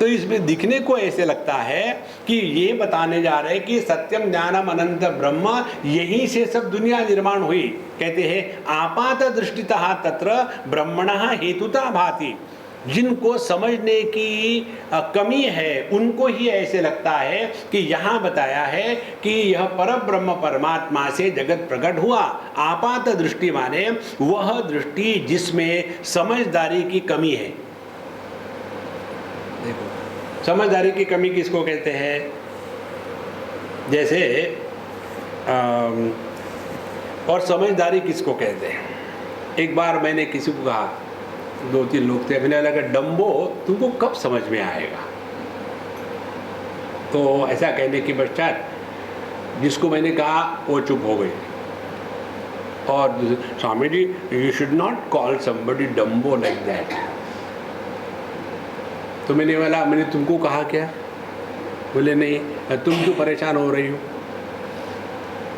[SPEAKER 1] तो इसमें दिखने को ऐसे लगता है कि ये बताने जा रहे हैं कि सत्यम ज्ञानम अनंत ब्रह्म, यहीं से सब दुनिया निर्माण हुई। कहते हैं आपात दृष्टितः तत्र ब्रह्मणः हेतुता भाति। जिनको समझने की कमी है उनको ही ऐसे लगता है कि यहाँ बताया है कि यह परब्रह्म परमात्मा से जगत प्रकट हुआ। आपात दृष्टि माने वह दृष्टि जिसमें समझदारी की कमी है। देखो, समझदारी की कमी किसको कहते हैं? जैसे और समझदारी किसको कहते हैं? एक बार मैंने किसी को कहा, 2-3 लोग थे, मैंने लगा डम्बो तुमको कब समझ में आएगा? तो ऐसा कहने के पश्चात जिसको मैंने कहा वो चुप हो गए। और Swami ji, you should not call somebody dumbo like that. तो मैंने तुमको कहा क्या? बोले नहीं, तुम क्यों परेशान हो रही हो?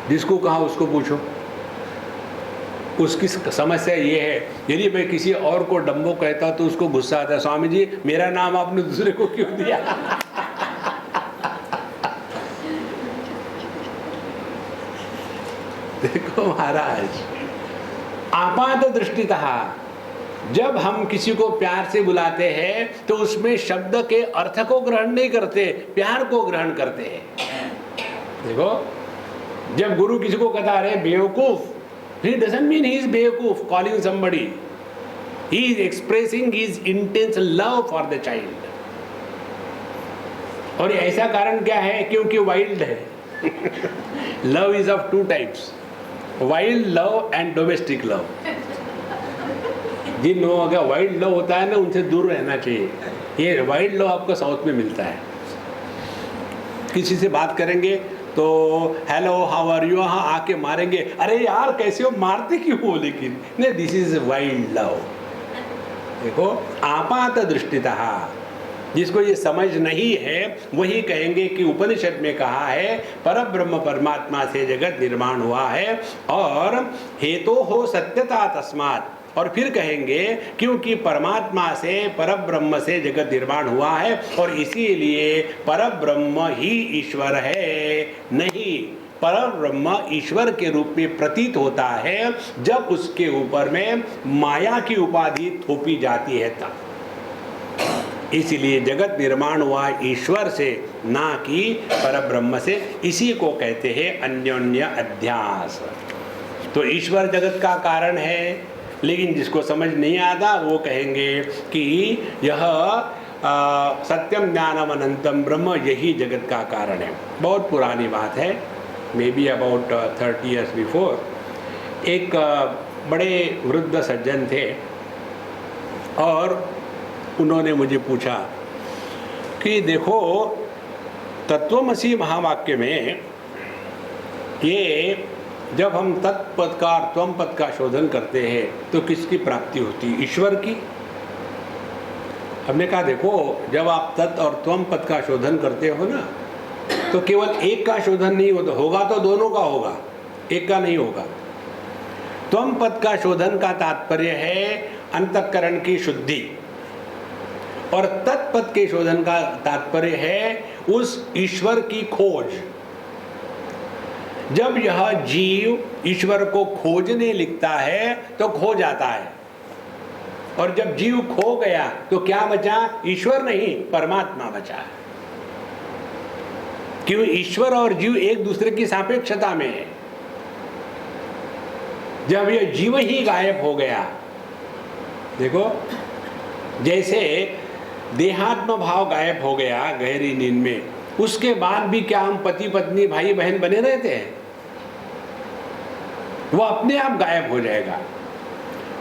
[SPEAKER 1] जिसको कहा उसको पूछो। उसकी समस्या ये है, यदि मैं किसी और को डम्बो कहता तो उसको गुस्सा आता, स्वामी जी मेरा नाम आपने दूसरे को क्यों दिया? देखो महाराज, आपात दृष्टितः जब हम किसी को प्यार से बुलाते हैं तो उसमें शब्द के अर्थ को ग्रहण नहीं करते, प्यार को ग्रहण करते हैं। देखो, जब गुरु किसी को कहता है बेवकूफ, he doesn't mean he is बेवकूफ calling somebody. He is expressing his intense love for the child. और ऐसा कारण क्या है? क्योंकि वाइल्ड है। Love is of 2 types, wild love and domestic love. जिन लोगों का वाइल्ड लव होता है ना, उनसे दूर रहना चाहिए। ये वाइल्ड लव आपको साउथ में मिलता है। किसी से बात करेंगे तो हेलो हाउ आर यू, हाँ आके मारेंगे, अरे यार कैसे हो, मारते क्यों हो? लेकिन नहीं, दिस इज वाइल्ड लव। देखो, आपात दृष्टितः जिसको ये समझ नहीं है वही कहेंगे कि उपनिषद में कहा है परब्रह्म परमात्मा से जगत निर्माण हुआ है और हेतु हो सत्यता तस्मात्। और फिर कहेंगे क्योंकि परमात्मा से परब्रह्म से जगत निर्माण हुआ है और इसीलिए परब्रह्म ही ईश्वर है। नहीं, परब्रह्म ईश्वर के रूप में प्रतीत होता है जब उसके ऊपर में माया की उपाधि थोपी जाती है तब। इसलिए जगत निर्माण हुआ ईश्वर से, ना कि परब्रह्म से। इसी को कहते हैं अन्योन्य अध्यास। तो ईश्वर जगत का कारण है, लेकिन जिसको समझ नहीं आता वो कहेंगे कि यह सत्यम ज्ञानम अनंतम ब्रह्म, यही जगत का कारण है। बहुत पुरानी बात है, may be about 30 years before. एक बड़े वृद्ध सज्जन थे और उन्होंने मुझे पूछा कि देखो, तत्वमसि महावाक्य में ये जब हम तत्पद का और त्वम पद का शोधन करते हैं तो किसकी प्राप्ति होती है? ईश्वर की। हमने कहा देखो, जब आप तत् और त्वम पद का शोधन करते हो ना, तो केवल एक का शोधन नहीं होगा, तो दोनों का होगा, एक का नहीं होगा। त्वम पद का शोधन का तात्पर्य है अंतःकरण की शुद्धि और तत्पद के शोधन का तात्पर्य है उस ईश्वर की खोज। जब यह जीव ईश्वर को खोजने लिखता है तो खो जाता है, और जब जीव खो गया तो क्या बचा? ईश्वर नहीं, परमात्मा बचा। क्यों? ईश्वर और जीव एक दूसरे की सापेक्षता में है। जब यह जीव ही गायब हो गया, देखो जैसे देहात्म भाव गायब हो गया गहरी नींद में, उसके बाद भी क्या हम पति पत्नी भाई बहन बने रहते हैं? वो अपने आप गायब हो जाएगा।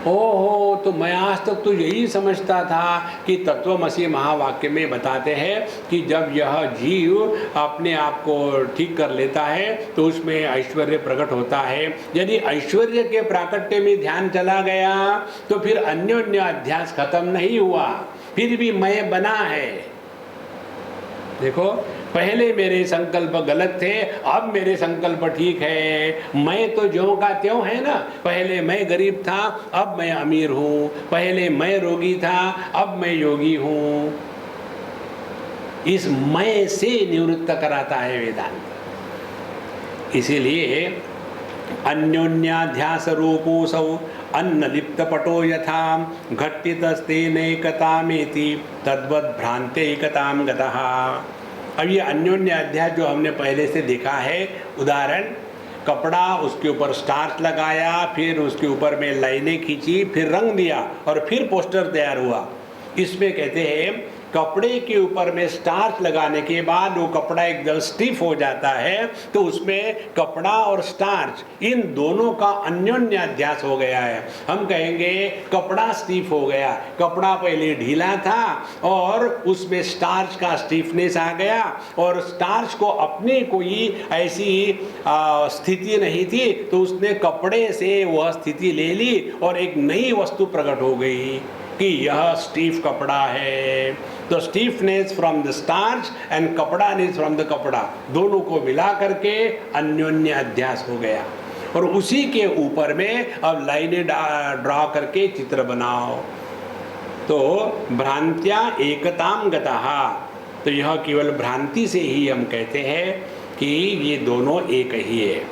[SPEAKER 1] ओहो, तो मैं आज तक तो यही समझता था कि तत्वमसि महावाक्य में बताते हैं कि जब यह जीव अपने आप को ठीक कर लेता है तो उसमें ऐश्वर्य प्रकट होता है। यदि ऐश्वर्य के प्राकट्य में ध्यान चला गया तो फिर अन्योन्य अध्यास खत्म नहीं हुआ, फिर भी मैं बना है। देखो, पहले मेरे संकल्प गलत थे, अब मेरे संकल्प ठीक है। मैं तो ज्यों का त्यों है ना। पहले मैं गरीब था, अब मैं अमीर हूँ। पहले मैं रोगी था, अब मैं योगी हूँ। इस मैं से निवृत्त कराता है वेदांत। इसीलिए अन्योन्याध्यास रूपोऽसौ अन्नलिप्त पटो यथा घट्टितस्तेनैकतामेति तद्वद् भ्रान्त्यैकतां गतः। अब ये अन्योन्य अध्याय जो हमने पहले से देखा है, उदाहरण, कपड़ा, उसके ऊपर स्टार्च लगाया, फिर उसके ऊपर में लाइनें खींची, फिर रंग दिया और फिर पोस्टर तैयार हुआ। इसमें कहते हैं कपड़े के ऊपर में स्टार्च लगाने के बाद वो कपड़ा एकदम स्टिफ हो जाता है, तो उसमें कपड़ा और स्टार्च इन दोनों का अन्योन्य अध्यास हो गया है। हम कहेंगे कपड़ा स्टिफ हो गया, कपड़ा पहले ढीला था और उसमें स्टार्च का स्टिफनेस आ गया, और स्टार्च को अपनी कोई ऐसी स्थिति नहीं थी, तो उसने कपड़े से वह स्थिति ले ली और एक नई वस्तु प्रकट हो गई कि यह स्टीफ कपड़ा है। तो stiffness from the starch and कपड़ानेस फ्रॉम द कपड़ा, दोनों को मिला करके अन्योन्य अध्यास हो गया, और उसी के ऊपर में अब लाइनें ड्रा करके चित्र बनाओ। तो भ्रांत्या एकताम गतः, तो यह केवल भ्रांति से ही हम कहते हैं कि ये दोनों एक ही है।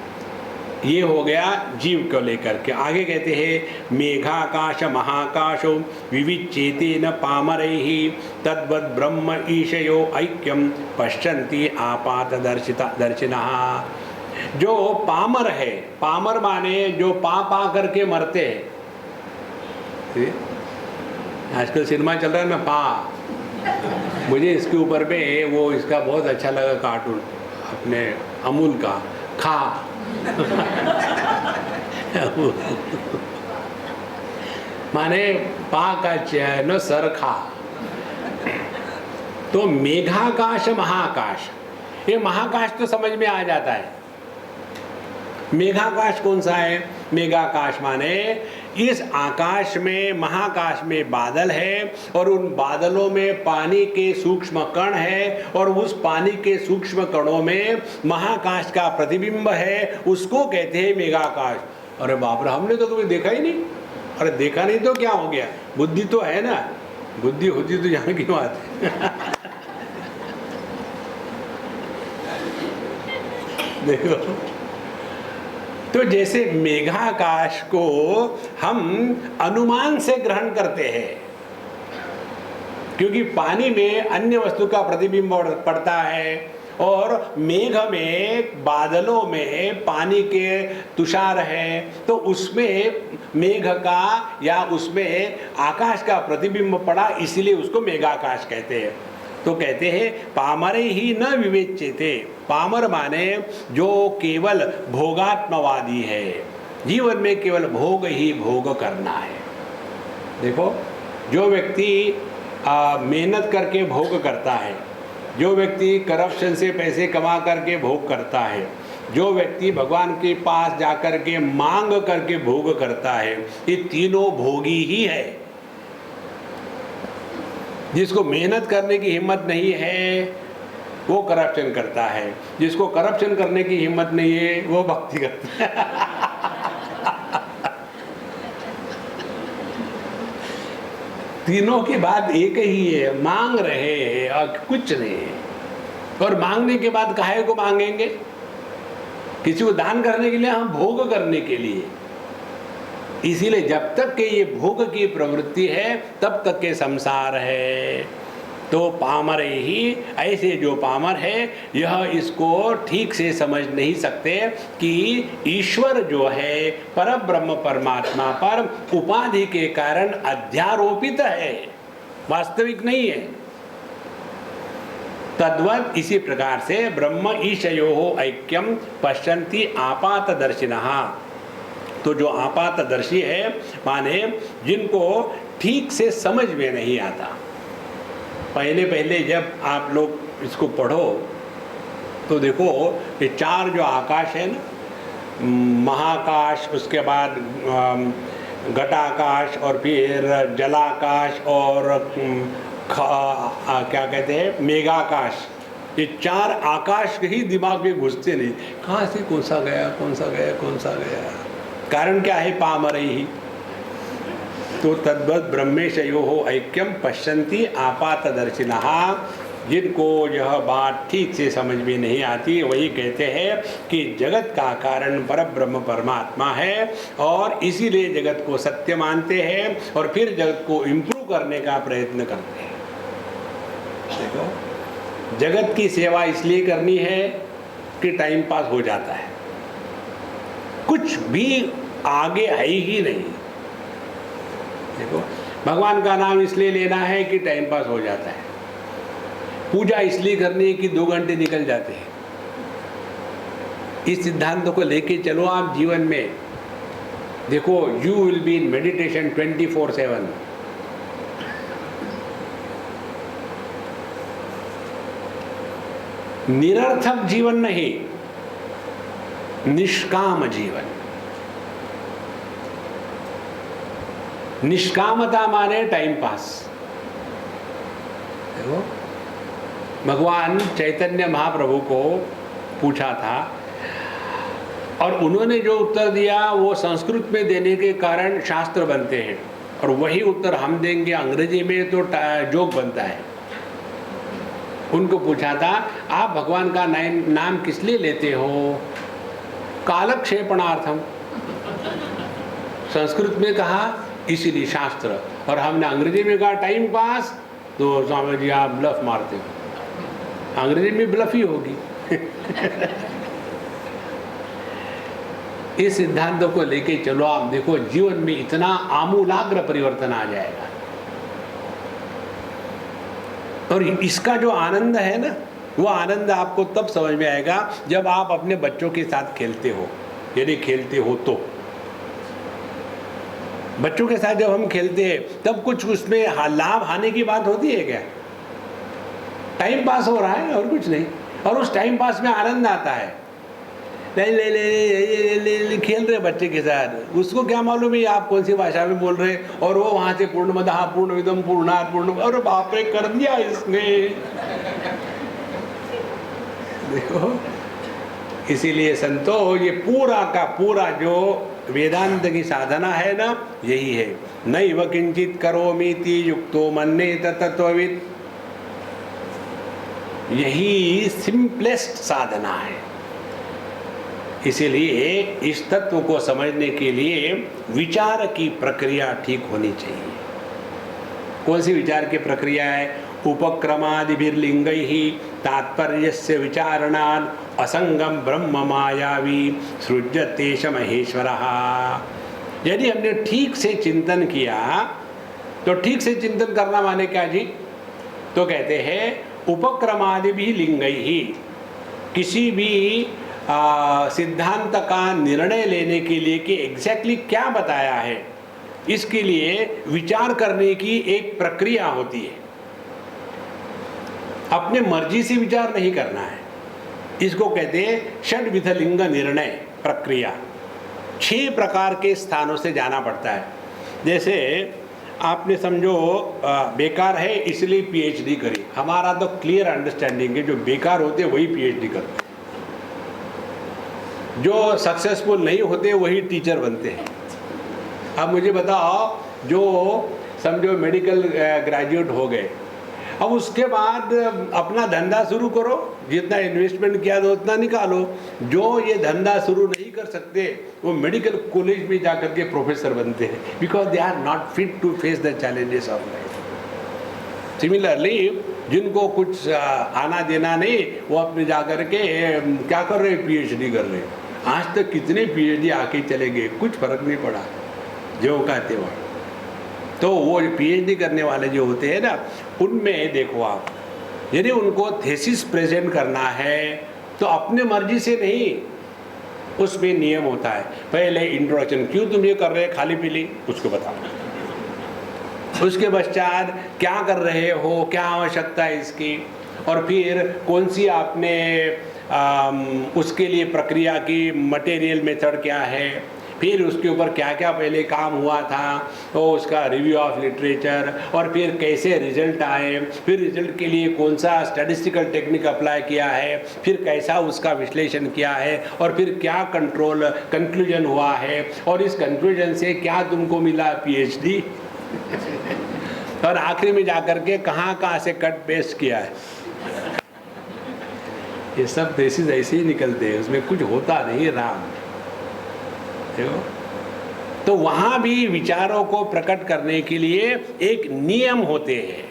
[SPEAKER 1] ये हो गया जीव को लेकर के। आगे कहते हैं मेघाकाश महाकाशो विविच्येतेन पामरैः तद्वद् ब्रह्म ईशयो ऐक्यम पश्यन्ति आपात दर्शिनः। जो पामर है, पामर माने जो पा करके मरते हैं। आजकल सिनेमा चल रहा है ना पा, मुझे इसके ऊपर में वो इसका बहुत अच्छा लगा कार्टून, अपने अमूल का खा माने पा का चैन सर खा। तो मेघाकाश महाकाश, ये महाकाश तो समझ में आ जाता है। मेघाकाश कौन सा है? मेघाकाश माने इस आकाश में, महाकाश में बादल है, और उन बादलों में पानी के सूक्ष्म कण है, और उस पानी के सूक्ष्म कणों में महाकाश का प्रतिबिंब है, उसको कहते हैं मेघाकाश। अरे बाप रे, हमने तो कभी देखा ही नहीं। अरे देखा नहीं तो क्या हो गया, बुद्धि तो है ना, बुद्धि होती तो यहाँ की बात है। देखो, तो जैसे मेघाकाश को हम अनुमान से ग्रहण करते हैं, क्योंकि पानी में अन्य वस्तु का प्रतिबिंब पड़ता है, और मेघ में, बादलों में पानी के तुषार है, तो उसमें मेघ का या उसमें आकाश का प्रतिबिंब पड़ा, इसीलिए उसको मेघाकाश कहते हैं। तो कहते हैं पामरे ही न विवेच्यते। पामर माने जो केवल भोगात्मवादी है, जीवन में केवल भोग ही भोग करना है। देखो, जो व्यक्ति मेहनत करके भोग करता है, जो व्यक्ति करप्शन से पैसे कमा करके भोग करता है, जो व्यक्ति भगवान के पास जाकर के मांग करके भोग करता है, ये तीनों भोगी ही है। जिसको मेहनत करने की हिम्मत नहीं है वो करप्शन करता है, जिसको करप्शन करने की हिम्मत नहीं है वो भक्ति करता है। तीनों की बात एक ही है, मांग रहे हैं और कुछ नहीं है। और मांगने के बाद काहे को मांगेंगे? किसी को दान करने के लिए, हम भोग करने के लिए। इसीलिए जब तक के ये भोग की प्रवृत्ति है तब तक के संसार है। तो पामर ही, ऐसे जो पामर है, यह इसको ठीक से समझ नहीं सकते कि ईश्वर जो है परब्रह्म परमात्मा पर उपाधि के कारण अध्यारोपित है, वास्तविक नहीं है। तद्वत् इसी प्रकार से ब्रह्म ईशयोः ऐक्यम पश्यन्ति आपातदर्शिनः। तो जो आपातदर्शी है माने जिनको ठीक से समझ में नहीं आता। पहले जब आप लोग इसको पढ़ो तो देखो, ये चार जो आकाश है ना, महाकाश, उसके बाद घटाकाश, और फिर जलाकाश, और क्या कहते हैं मेघाकाश, ये चार आकाश ही दिमाग में घुसते नहीं। कहाँ से कौन सा गया, कौन सा गया, कौन सा गया? कारण क्या है? पामर ही। तो तद्वत् ब्रह्मेशयोः ऐक्यम पश्यन्ति आपातदर्शिनः। जिनको यह बात ठीक से समझ में नहीं आती, वही कहते हैं कि जगत का कारण परब्रह्म परमात्मा है, और इसीलिए जगत को सत्य मानते हैं, और फिर जगत को इम्प्रूव करने का प्रयत्न करते हैं। देखो, जगत की सेवा इसलिए करनी है कि टाइम पास हो जाता है, कुछ भी आगे है ही नहीं। देखो, भगवान का नाम इसलिए लेना है कि टाइम पास हो जाता है, पूजा इसलिए करनी है कि 2 घंटे निकल जाते हैं। इस सिद्धांतों को लेके चलो आप जीवन में, देखो you will be in meditation 24/7। निरर्थक जीवन नहीं, निष्काम जीवन। निष्कामता माने टाइम पास। देखो भगवान चैतन्य महाप्रभु को पूछा था और उन्होंने जो उत्तर दिया वो संस्कृत में देने के कारण शास्त्र बनते हैं, और वही उत्तर हम देंगे अंग्रेजी में तो जोक बनता है। उनको पूछा था आप भगवान का नाम किस लिए लेते हो? कालक्षेपणार्थम। संस्कृत में कहा इसीलिए शास्त्र, और हमने अंग्रेजी में कहा टाइम पास। तो स्वामी जी आप ब्लफ मारते हो, अंग्रेजी में ब्लफ ही होगी। इस सिद्धांतों को लेके चलो आप, देखो जीवन में इतना आमूलाग्र परिवर्तन आ जाएगा। और इसका जो आनंद है ना, वो आनंद आपको तब समझ में आएगा जब आप अपने बच्चों के साथ खेलते हो, यदि खेलते हो तो। बच्चों के साथ जब हम खेलते हैं तब कुछ उसमें लाभ हानि की बात होती है क्या? टाइम पास हो रहा है और कुछ नहीं, और उस टाइम पास में आनंद आता है। ले ले ले, ले, ले, ले खेल रहे बच्चे के साथ, उसको क्या मालूम है आप कौन सी भाषा में बोल रहे, और वो वहां से पूर्णमदः पूर्णमिदं पूर्णात् पूर्ण, और बाप रे कर दिया इसने। देखो इसीलिए संतो ये पूरा का पूरा जो वेदांत की साधना है ना, यही है। नैव किंचित करोमीति युक्तो मन्येत तत्त्ववित्। यही सिंपलेस्ट साधना है। इसीलिए इस तत्व को समझने के लिए विचार की प्रक्रिया ठीक होनी चाहिए। कौन सी विचार की प्रक्रिया है? उपक्रमादिभिर्लिंगैः तात्पर्यस्य विचारणान् असंगम ब्रह्म मायावी सृज्यतेश महेश्वरः। यदि हमने ठीक से चिंतन किया, तो ठीक से चिंतन करना माने क्या जी? तो कहते हैं उपक्रमादिभिः लिंगैः, किसी भी सिद्धांत का निर्णय लेने के लिए कि एग्जैक्टली क्या बताया है, इसके लिए विचार करने की एक प्रक्रिया होती है। अपने मर्जी से विचार नहीं करना है। इसको कहते हैं षड्विध लिंग निर्णय प्रक्रिया। 6 प्रकार के स्थानों से जाना पड़ता है। जैसे आपने समझो बेकार है इसलिए पीएचडी करी, हमारा तो क्लियर अंडरस्टैंडिंग है जो बेकार होते वही पीएचडी करते, जो सक्सेसफुल नहीं होते वही टीचर बनते हैं। अब मुझे बताओ, जो समझो मेडिकल ग्रेजुएट हो गए, अब उसके बाद अपना धंधा शुरू करो, जितना इन्वेस्टमेंट किया तो उतना निकालो। जो ये धंधा शुरू नहीं कर सकते वो मेडिकल कॉलेज में जाकर के प्रोफेसर बनते हैं, because they are not fit to face the challenges of life. Similarly जिनको कुछ आना देना नहीं, वो अपने जाकर के क्या कर रहे हैं? पीएचडी कर रहे हैं। आज तक कितने पीएचडी आके चले गए, कुछ फर्क नहीं पड़ा, जो कहते हो। तो वो पीएचडी करने वाले जो होते हैं ना, उनमें देखो आप, यदि उनको थीसिस प्रेजेंट करना है तो अपने मर्जी से नहीं, उसमें नियम होता है। पहले इंट्रोडक्शन, क्यों तुम ये कर रहे हैं खाली पीली, उसको बताओ। उसके पश्चात क्या कर रहे हो, क्या आवश्यकता है इसकी, और फिर कौन सी आपने उसके लिए प्रक्रिया की, मटेरियल मेथड क्या है, फिर उसके ऊपर क्या क्या पहले काम हुआ था, तो उसका रिव्यू ऑफ लिटरेचर, और फिर कैसे रिजल्ट आए, फिर रिजल्ट के लिए कौन सा स्टैटिस्टिकल टेक्निक अप्लाई किया है, फिर कैसा उसका विश्लेषण किया है, और फिर क्या कंक्लूजन हुआ है, और इस कंक्लूजन से क्या तुमको मिला? पीएचडी। और आखिरी में जाकर के कहाँ से कट पेस्ट किया है। ये सब थीसिस ऐसे ही निकलते हैं, उसमें कुछ होता नहीं राम। देखो, तो वहाँ भी विचारों को प्रकट करने के लिए एक नियम होते हैं।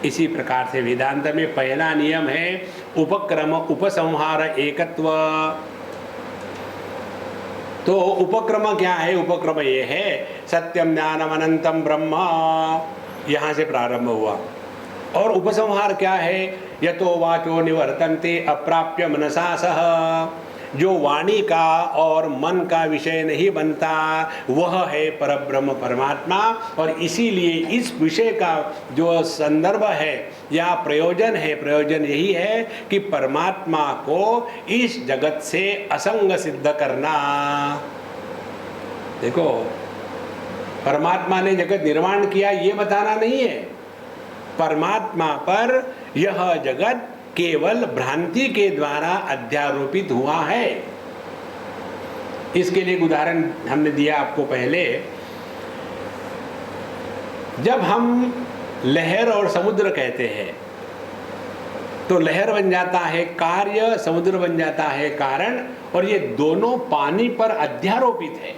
[SPEAKER 1] इसी प्रकार से वेदांत में पहला नियम है उपक्रम उपसंहार एकत्व। तो उपक्रम क्या है? उपक्रम ये है सत्यम ज्ञानम अनंतम ब्रह्म, यहाँ से प्रारंभ हुआ। और उपसंहार क्या है? यतो वाचो निवर्तन्ते अप्राप्य मनसा सह, जो वाणी का और मन का विषय नहीं बनता वह है परब्रह्म परमात्मा। और इसीलिए इस विषय का जो संदर्भ है या प्रयोजन है, प्रयोजन यही है कि परमात्मा को इस जगत से असंग सिद्ध करना। देखो, परमात्मा ने जगत निर्माण किया ये बताना नहीं है, परमात्मा पर यह जगत केवल भ्रांति के द्वारा अध्यारोपित हुआ है। इसके लिए एक उदाहरण हमने दिया आपको पहले। जब हम लहर और समुद्र कहते हैं तो लहर बन जाता है कार्य, समुद्र बन जाता है कारण, और ये दोनों पानी पर अध्यारोपित है।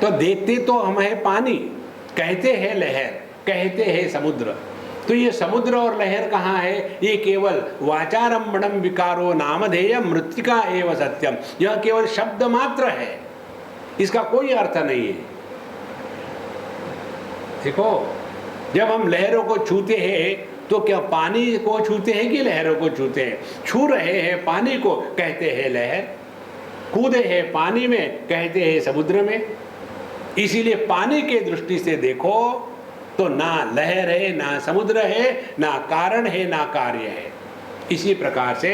[SPEAKER 1] तो देखते तो हम है पानी, कहते हैं लहर, कहते हैं समुद्र। तो ये समुद्र और लहर कहाँ है? ये केवल वाचारंभणम विकारो नामधेय मृत्तिका एव सत्यम, यह केवल शब्द मात्र है, इसका कोई अर्थ नहीं है। देखो, जब हम लहरों को छूते हैं तो क्या पानी को छूते हैं कि लहरों को छूते हैं? छू रहे हैं पानी को, कहते हैं लहर। कूदे हैं पानी में, कहते हैं समुद्र में। इसीलिए पानी के दृष्टि से देखो तो ना लहर है, ना समुद्र है, ना कारण है, ना कार्य है। इसी प्रकार से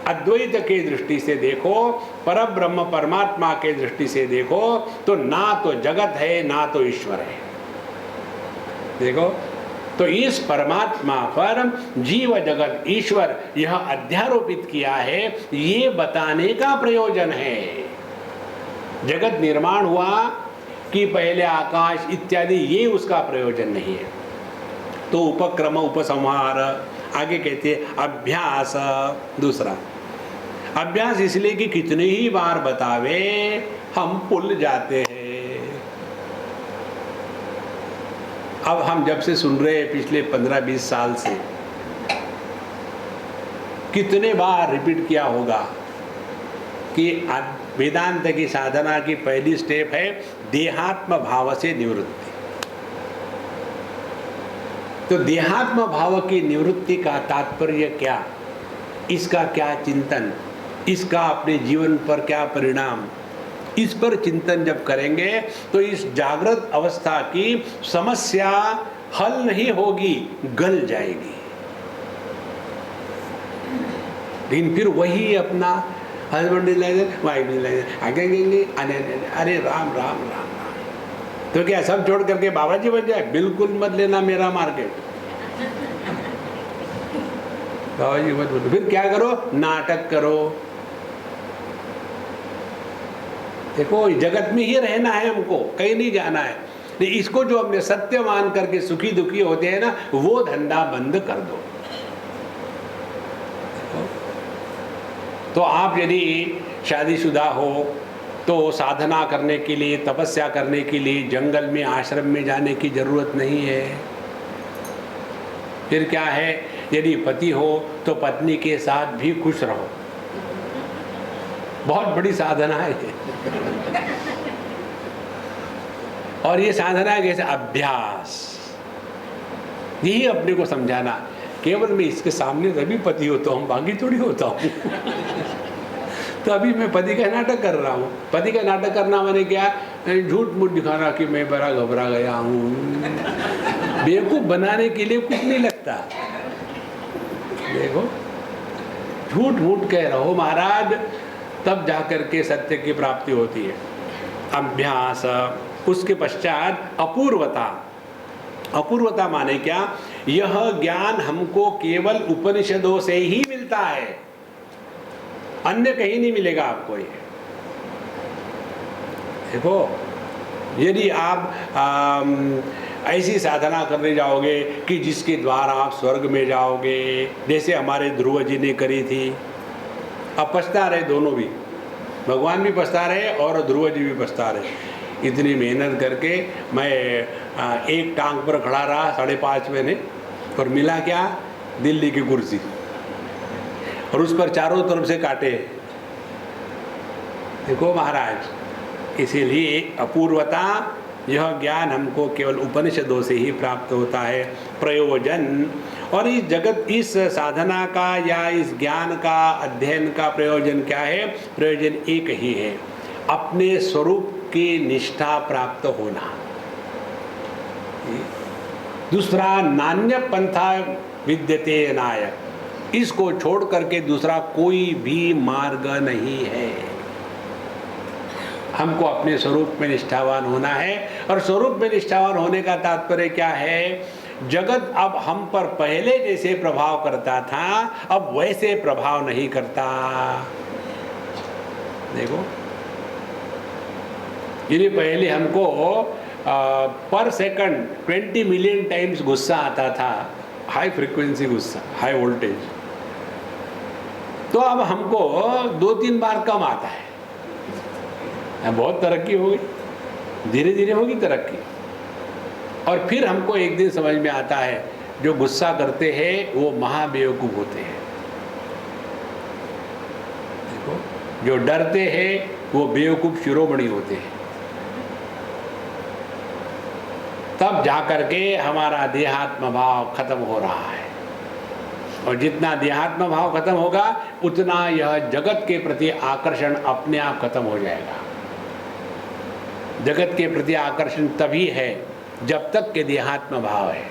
[SPEAKER 1] अद्वैत के दृष्टि से देखो, परब्रह्म परमात्मा के दृष्टि से देखो तो ना तो जगत है, ना तो ईश्वर है। देखो, तो इस परमात्मा पर जीव जगत ईश्वर यह अध्यारोपित किया है, ये बताने का प्रयोजन है। जगत निर्माण हुआ कि पहले आकाश इत्यादि, ये उसका प्रयोजन नहीं है। तो उपक्रम उपसंहार, आगे कहते हैं अभ्यास। दूसरा अभ्यास इसलिए कि कितने ही बार बतावे हम भूल जाते हैं। अब हम जब से सुन रहे हैं पिछले 15-20 साल से, कितने बार रिपीट किया होगा कि वेदांत की साधना की पहली स्टेप है देहात्म भाव से निवृत्ति। तो देहात्म भाव की निवृत्ति का तात्पर्य क्या, इसका क्या चिंतन, इसका अपने जीवन पर क्या परिणाम, इस पर चिंतन जब करेंगे तो इस जागृत अवस्था की समस्या हल नहीं होगी, गल जाएगी। लेकिन फिर वही अपना हस्बैंड वाइफ अरे राम राम राम राम, तो क्या सब छोड़ करके बाबा जी बन जाए? बिल्कुल मत लेना मेरा मार्केट। बाबा जी मत बोलो। फिर क्या करो? नाटक करो। देखो, जगत में ही रहना है हमको, कहीं नहीं जाना है। इसको जो हमने सत्य मान करके सुखी दुखी होते हैं ना, वो धंधा बंद कर दो। तो आप यदि शादीशुदा हो तो साधना करने के लिए, तपस्या करने के लिए जंगल में, आश्रम में जाने की जरूरत नहीं है। फिर क्या है, यदि पति हो तो पत्नी के साथ भी खुश रहो, बहुत बड़ी साधना है ये। और ये साधना कैसे? अभ्यास। यही अपने को समझाना, केवल मैं इसके सामने तभी पति होता हूँ, बाकी थोड़ी होता हूँ। तो अभी मैं पति का नाटक कर रहा हूँ। पति का नाटक करना मैंने क्या, झूठ मूठ दिखाना कि मैं बड़ा घबरा गया हूँ। बेवकूफ बनाने के लिए कुछ नहीं लगता। देखो, झूठ मूठ कह रहो महाराज, तब जाकर के सत्य की प्राप्ति होती है। अभ्यास। उसके पश्चात अपूर्वता। अपूर्वता माने क्या? यह ज्ञान हमको केवल उपनिषदों से ही मिलता है, अन्य कहीं नहीं मिलेगा आपको। ये देखो, यदि आप ऐसी साधना करने जाओगे कि जिसके द्वारा आप स्वर्ग में जाओगे, जैसे हमारे ध्रुव जी ने करी थी, अब पछता रहे दोनों भी, भगवान भी पछता रहे और ध्रुव जी भी पछता रहे। इतनी मेहनत करके मैं एक टांग पर खड़ा रहा 5.5 महीने, और मिला क्या? दिल्ली की कुर्सी, और उस पर चारों तरफ से कांटे। देखो महाराज, इसीलिए अपूर्वता, यह ज्ञान हमको केवल उपनिषदों से ही प्राप्त होता है। प्रयोजन, और इस जगत, इस साधना का या इस ज्ञान का अध्ययन का प्रयोजन क्या है? प्रयोजन एक ही है, अपने स्वरूप की निष्ठा प्राप्त होना। दूसरा नान्य पंथा विद्यते नाय, इसको छोड़ करके दूसरा कोई भी मार्ग नहीं है। हमको अपने स्वरूप में निष्ठावान होना है, और स्वरूप में निष्ठावान होने का तात्पर्य क्या है? जगत अब हम पर पहले जैसे प्रभाव करता था, अब वैसे प्रभाव नहीं करता। देखो, यदि पहले हमको पर सेकंड 20 मिलियन टाइम्स गुस्सा आता था, हाई फ्रीक्वेंसी गुस्सा, हाई वोल्टेज, तो अब हमको 2-3 बार कम आता है। बहुत तरक्की हो गई, धीरे धीरे होगी तरक्की। और फिर हमको एक दिन समझ में आता है, जो गुस्सा करते हैं वो महाबेवकूफ होते हैं। देखो, जो डरते हैं वो बेवकूफ शिरोमणि होते हैं। तब जाकर के हमारा देहात्म भाव खत्म हो रहा है, और जितना देहात्म भाव खत्म होगा उतना यह जगत के प्रति आकर्षण अपने आप खत्म हो जाएगा। जगत के प्रति आकर्षण तभी है जब तक के देहात्म भाव है,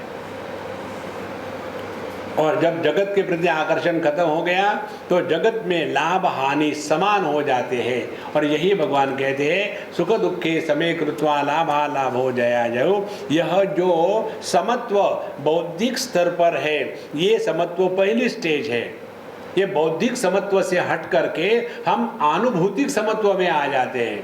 [SPEAKER 1] और जब जगत के प्रति आकर्षण खत्म हो गया तो जगत में लाभ हानि समान हो जाते हैं। और यही भगवान कहते हैं, सुख दुखे समे कृत्वा लाभा लाभो जया जयो। यह जो समत्व बौद्धिक स्तर पर है, ये समत्व पहली स्टेज है। ये बौद्धिक समत्व से हट करके हम आनुभूतिक समत्व में आ जाते हैं,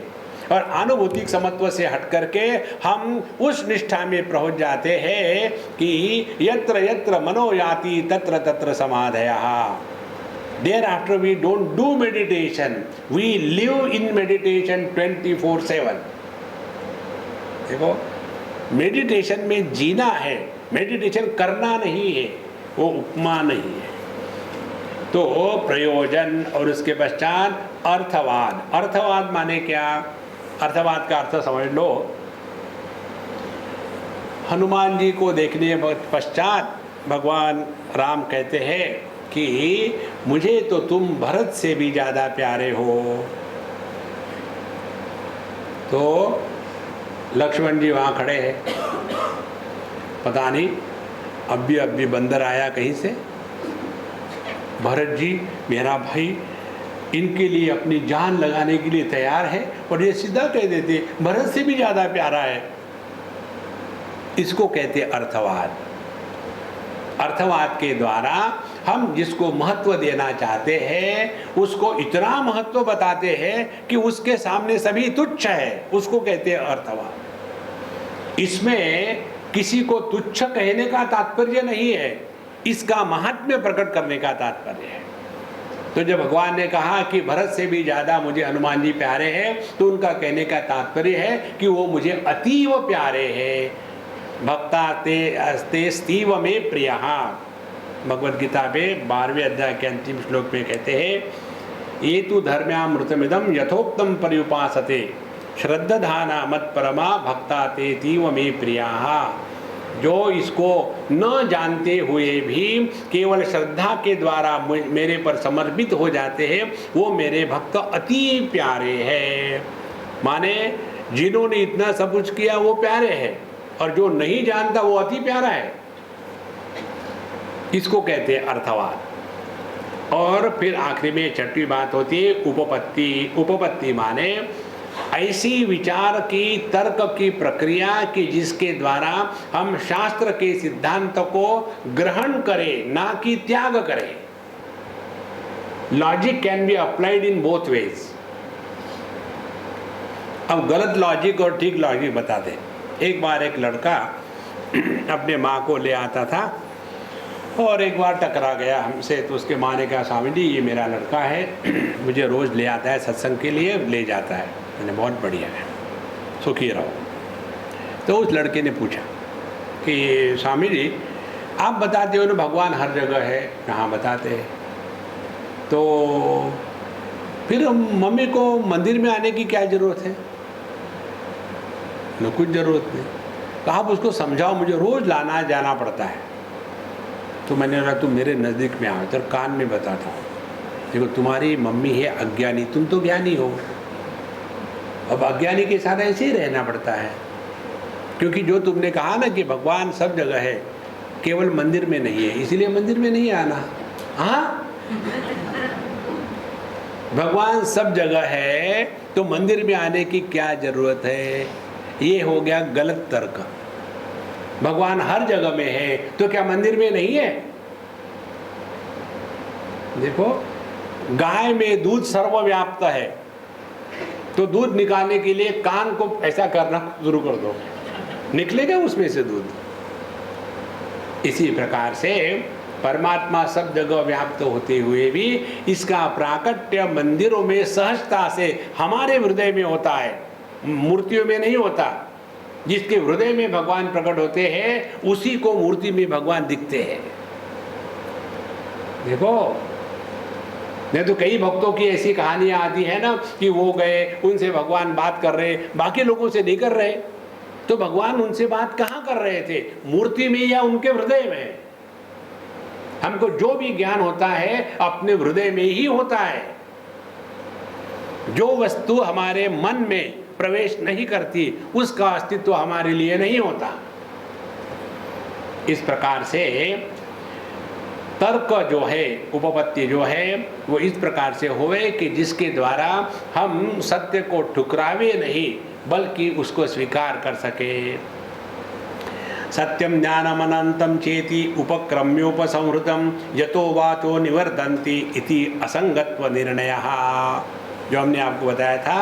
[SPEAKER 1] और आनुभूतिक समत्व से हट करके हम उस निष्ठा में पहुंच जाते हैं कि यत्र यत्र मनो याति तत्र तत्र समाधयः। Thereafter we don't do meditation, we live in meditation 24/7। देखो, मेडिटेशन में जीना है, मेडिटेशन करना नहीं है, वो उपमा नहीं है। तो प्रयोजन, और उसके पश्चात अर्थवाद। अर्थवाद माने क्या? अर्थवाद का अर्थ समझ लो। हनुमान जी को देखने पश्चात भगवान राम कहते हैं कि मुझे तो तुम भरत से भी ज़्यादा प्यारे हो। तो लक्ष्मण जी वहाँ खड़े हैं, पता नहीं अभी बंदर आया कहीं से, भरत जी मेरा भाई इनके लिए अपनी जान लगाने के लिए तैयार है, और ये सीधा कह देते भरत से भी ज़्यादा प्यारा है। इसको कहते अर्थवाद। अर्थवाद के द्वारा हम जिसको महत्व देना चाहते हैं उसको इतना महत्व बताते हैं कि उसके सामने सभी तुच्छ है, उसको कहते हैं अर्थवाद। इसमें किसी को तुच्छ कहने का तात्पर्य नहीं है, इसका महात्म्य प्रकट करने का तात्पर्य है। तो जब भगवान ने कहा कि भरत से भी ज़्यादा मुझे हनुमान जी प्यारे हैं, तो उनका कहने का तात्पर्य है कि वो मुझे अतीव प्यारे हैं। भक्ता ते स्तीव में प्रियः, भगवद गीता में 12वें अध्याय के अंतिम श्लोक में कहते हैं, ये तु धर्म्यामृतमिदं यथोक्तम पर्युपासते श्रद्धाना मत परमा भक्ता ते तीव में प्रियः। जो इसको न जानते हुए भी केवल श्रद्धा के द्वारा मेरे पर समर्पित हो जाते हैं, वो मेरे भक्त अति प्यारे हैं। माने जिन्होंने इतना सब कुछ किया वो प्यारे हैं, और जो नहीं जानता वो अति प्यारा है। इसको कहते हैं अर्थवाद। और फिर आखिरी में 6वीं बात होती है उपपत्ति। उपपत्ति माने ऐसी विचार की, तर्क की प्रक्रिया की जिसके द्वारा हम शास्त्र के सिद्धांत को ग्रहण करें, ना कि त्याग करें। Logic can be applied in both ways. अब गलत लॉजिक और ठीक लॉजिक बता दें। एक बार एक लड़का अपने माँ को ले आता था, और एक बार टकरा गया हमसे, तो उसके माँ ने कहा, स्वामी जी ये मेरा लड़का है, मुझे रोज़ ले आता है सत्संग के लिए, ले जाता है। मैंने बहुत बढ़िया है, सुखी रहो। तो उस लड़के ने पूछा कि स्वामी जी आप बताते हो ना भगवान हर जगह है। कहाँ बताते हैं? तो फिर मम्मी को मंदिर में आने की क्या ज़रूरत है? न कुछ ज़रूरत नहीं। तो आप उसको समझाओ, मुझे रोज़ लाना जाना पड़ता है। तो मैंने कहा तुम मेरे नज़दीक में आओ, तेरे कान में बताता हूँ। देखो तुम्हारी मम्मी है अज्ञानी, तुम तो ज्ञानी हो। अब अज्ञानी के साथ ऐसे ही रहना पड़ता है, क्योंकि जो तुमने कहा ना कि भगवान सब जगह है, केवल मंदिर में नहीं है, इसलिए मंदिर में नहीं आना। हाँ, भगवान सब जगह है तो मंदिर में आने की क्या जरूरत है? ये हो गया गलत तर्क। भगवान हर जगह में है तो क्या मंदिर में नहीं है? देखो, गाय में दूध सर्वव्याप्त है, तो दूध निकालने के लिए कान को ऐसा करना शुरू कर दो, निकलेगा उसमें से दूध। इसी प्रकार से परमात्मा सब जगह व्याप्त होते हुए भी इसका प्राकट्य मंदिरों में सहजता से हमारे हृदय में होता है, मूर्तियों में नहीं होता। जिसके हृदय में भगवान प्रकट होते हैं उसी को मूर्ति में भगवान दिखते हैं। देखो, नहीं तो कई भक्तों की ऐसी कहानियां आती है ना कि वो गए, उनसे भगवान बात कर रहे, बाकी लोगों से नहीं कर रहे। तो भगवान उनसे बात कहाँ कर रहे थे? मूर्ति में या उनके हृदय में? हमको जो भी ज्ञान होता है अपने हृदय में ही होता है। जो वस्तु हमारे मन में प्रवेश नहीं करती उसका अस्तित्व हमारे लिए नहीं होता। इस प्रकार से तर्क जो है, उपपत्ति जो है, वो इस प्रकार से होवे कि जिसके द्वारा हम सत्य को ठुकरावे नहीं बल्कि उसको स्वीकार कर सके। सत्यम ज्ञानम अनंतम चेति उपक्रम्योपसंहृतम यतो वाचो निवर्तन्ति इति असंगत्व निर्णयः। जो हमने आपको बताया था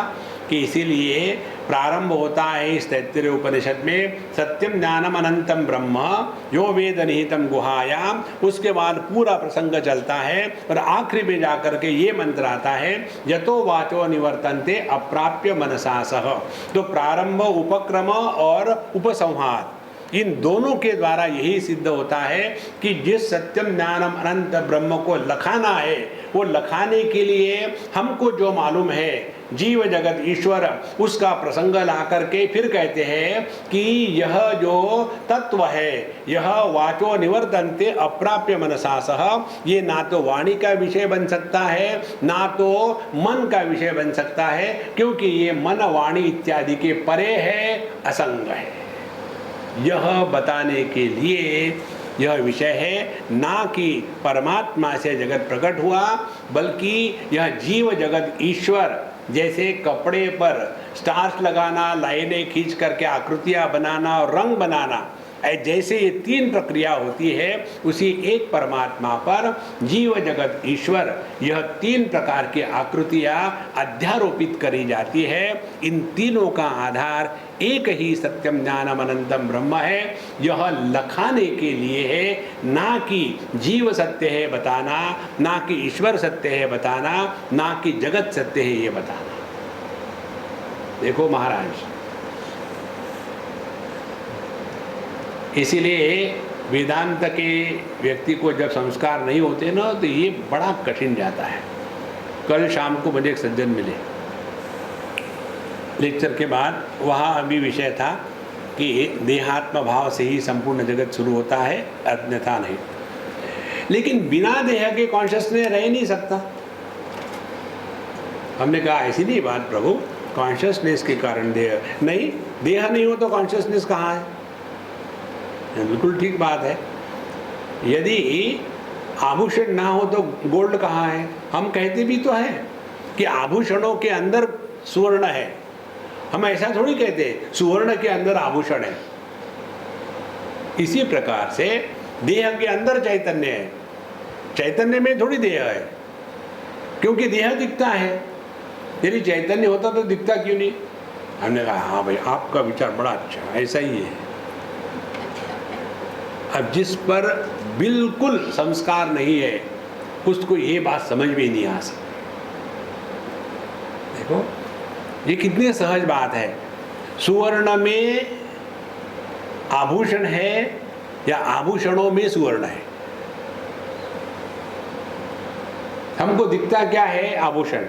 [SPEAKER 1] कि इसीलिए प्रारंभ होता है इस तैत्तिरीय उपनिषद में सत्यम ज्ञानम अनंतम ब्रह्म यो वेद निहितम गुहायाम। उसके बाद पूरा प्रसंग चलता है और आखिरी में जाकर के ये मंत्र आता है यतो वाचो निवर्तन्ते अप्राप्य मनसा सह। तो प्रारंभ, उपक्रम और उपसंहार, इन दोनों के द्वारा यही सिद्ध होता है कि जिस सत्यम ज्ञानम अनंत ब्रह्म को लखाना है, वो लखाने के लिए हमको जो मालूम है जीव जगत ईश्वर, उसका प्रसंग ला करके फिर कहते हैं कि यह जो तत्व है, यह वाचो निवर्तन्ते अप्राप्य मनसा सह, ये ना तो वाणी का विषय बन सकता है ना तो मन का विषय बन सकता है, क्योंकि ये मन वाणी इत्यादि के परे है, असंग है। यह बताने के लिए यह विषय है, ना कि परमात्मा से जगत प्रकट हुआ, बल्कि यह जीव जगत ईश्वर जैसे कपड़े पर स्टार्च लगाना, लाइनें खींच करके आकृतियां बनाना और रंग बनाना, जैसे ये तीन प्रक्रिया होती है, उसी एक परमात्मा पर जीव जगत ईश्वर यह तीन प्रकार की आकृतियां अध्यारोपित करी जाती है। इन तीनों का आधार एक ही सत्यम ज्ञानम अनंतम ब्रह्म है। यह लखाने के लिए है, ना कि जीव सत्य है बताना, ना कि ईश्वर सत्य है बताना, ना कि जगत सत्य है ये बताना। देखो महाराज, इसीलिए वेदांत के व्यक्ति को जब संस्कार नहीं होते ना तो ये बड़ा कठिन जाता है। कल शाम को मुझे एक सज्जन मिले लेक्चर के बाद, वहाँ अभी विषय था कि देहात्म भाव से ही संपूर्ण जगत शुरू होता है, अन्यथा नहीं। लेकिन बिना देह के कॉन्शियसनेस रह नहीं सकता। हमने कहा ऐसी नहीं बात प्रभु, कॉन्शियसनेस के कारण देह नहीं, देह नहीं हो तो कॉन्शियसनेस कहाँ है? बिल्कुल ठीक बात है। यदि आभूषण ना हो तो गोल्ड कहाँ है? हम कहते भी तो हैं कि आभूषणों के अंदर सुवर्ण है। हम ऐसा थोड़ी कहते सुवर्ण के अंदर आभूषण है। इसी प्रकार से देह के अंदर चैतन्य है, चैतन्य में थोड़ी देह है, क्योंकि देह दिखता है। यदि चैतन्य होता तो दिखता क्यों नहीं? हमने कहा हाँ भाई, आपका विचार बड़ा अच्छा, ऐसा ही है। अब जिस पर बिल्कुल संस्कार नहीं है उसको ये बात समझ में नहीं आ सकती। देखो ये कितनी सहज बात है। सुवर्ण में आभूषण है या आभूषणों में सुवर्ण है? हमको दिखता क्या है? आभूषण।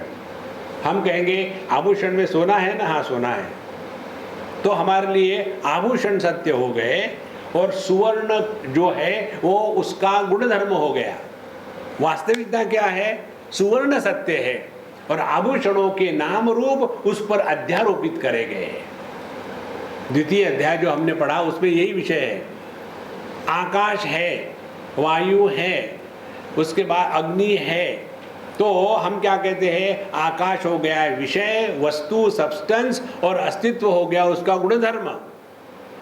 [SPEAKER 1] हम कहेंगे आभूषण में सोना है ना? हाँ सोना है। तो हमारे लिए आभूषण सत्य हो गए और सुवर्ण जो है वो उसका गुणधर्म हो गया। वास्तविकता क्या है? सुवर्ण सत्य है और आभूषणों के नाम रूप उस पर अध्यारोपित करे गए हैं। द्वितीय अध्याय जो हमने पढ़ा उसमें यही विषय है। आकाश है, वायु है, उसके बाद अग्नि है, तो हम क्या कहते हैं? आकाश हो गया विषय, वस्तु, सब्सटेंस, और अस्तित्व हो गया उसका गुणधर्म।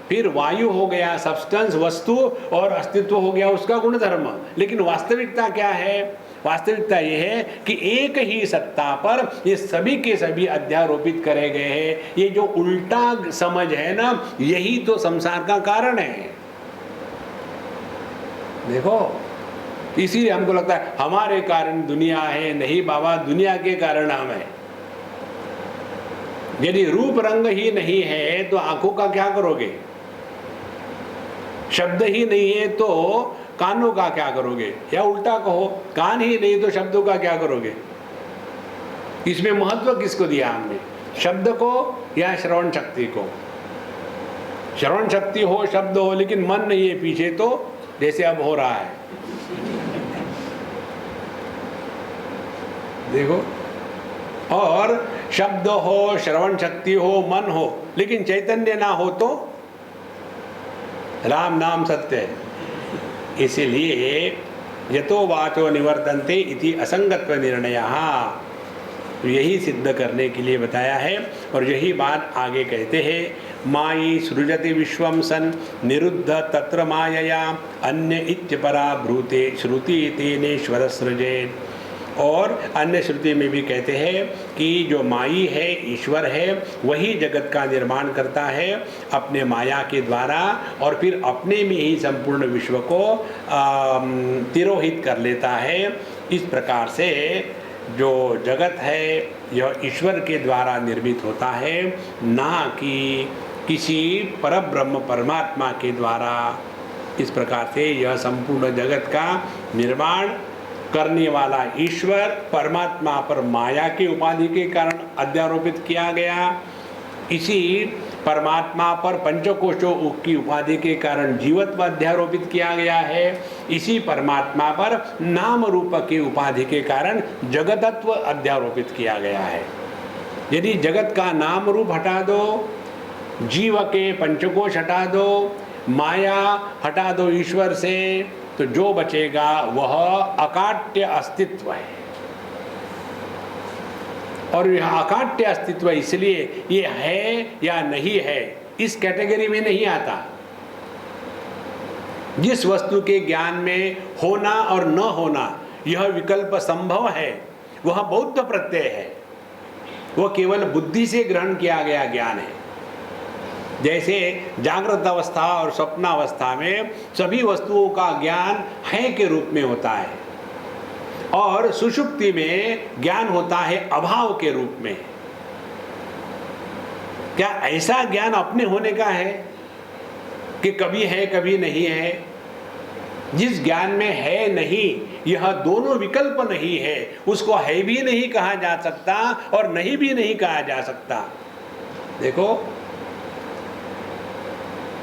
[SPEAKER 1] फिर वायु हो गया सब्सटेंस, वस्तु, और अस्तित्व हो गया उसका गुणधर्म। लेकिन वास्तविकता क्या है? वास्तविकता यह है कि एक ही सत्ता पर ये सभी के सभी अध्यारोपित करे गए हैं। ये जो उल्टा समझ है ना, यही तो संसार का कारण है। देखो, इसीलिए हमको लगता है हमारे कारण दुनिया है। नहीं बाबा, दुनिया के कारण हम है। यदि रूप रंग ही नहीं है तो आंखों का क्या करोगे? शब्द ही नहीं है तो कानों का क्या करोगे? या उल्टा कहो, कान ही नहीं तो शब्दों का क्या करोगे? इसमें महत्व किसको दिया हमने? शब्द को या श्रवण शक्ति को? श्रवण शक्ति हो, शब्द हो, लेकिन मन नहीं है पीछे, तो जैसे अब हो रहा है। देखो, और शब्द हो, श्रवण शक्ति हो, मन हो, लेकिन चैतन्य ना हो तो राम नाम सत्य है। इसीलिए यतो वाचो निवर्तन्ते इति असंगत्व निर्णयः, यही सिद्ध करने के लिए बताया है। और यही बात आगे कहते हैं, मायी सृजति विश्वं सन् निरुद्ध तत्र मायया अन्य इत्यपरा ब्रूते श्रुति तेनेश्वर सृजेत्। और अन्य श्रुति में भी कहते हैं कि जो माई है, ईश्वर है, वही जगत का निर्माण करता है अपने माया के द्वारा, और फिर अपने में ही संपूर्ण विश्व को तिरोहित कर लेता है। इस प्रकार से जो जगत है यह ईश्वर के द्वारा निर्मित होता है, ना कि किसी परब्रह्म परमात्मा के द्वारा। इस प्रकार से यह संपूर्ण जगत का निर्माण करने वाला ईश्वर परमात्मा पर माया की उपाधि के कारण अध्यारोपित किया गया। इसी परमात्मा पर पंचकोशों की उपाधि के कारण जीवत्व अध्यारोपित किया गया है। इसी परमात्मा पर नाम रूप की उपाधि के कारण जगतत्व अध्यारोपित किया गया है। यदि जगत का नाम रूप हटा दो, जीव के पंचकोश हटा दो, माया हटा दो ईश्वर से, तो जो बचेगा वह अकाट्य अस्तित्व है। और यह अकाट्य अस्तित्व इसलिए ये है या नहीं है इस कैटेगरी में नहीं आता। जिस वस्तु के ज्ञान में होना और न होना यह विकल्प संभव है, वह बौद्ध प्रत्यय है। वह केवल बुद्धि से ग्रहण किया गया ज्ञान है। जैसे जागृत अवस्था और स्वप्नावस्था में सभी वस्तुओं का ज्ञान है के रूप में होता है, और सुषुप्ति में ज्ञान होता है अभाव के रूप में। क्या ऐसा ज्ञान अपने होने का है कि कभी है कभी नहीं है? जिस ज्ञान में है नहीं, यह दोनों विकल्प नहीं है, उसको है भी नहीं कहा जा सकता और नहीं भी नहीं कहा जा सकता। देखो,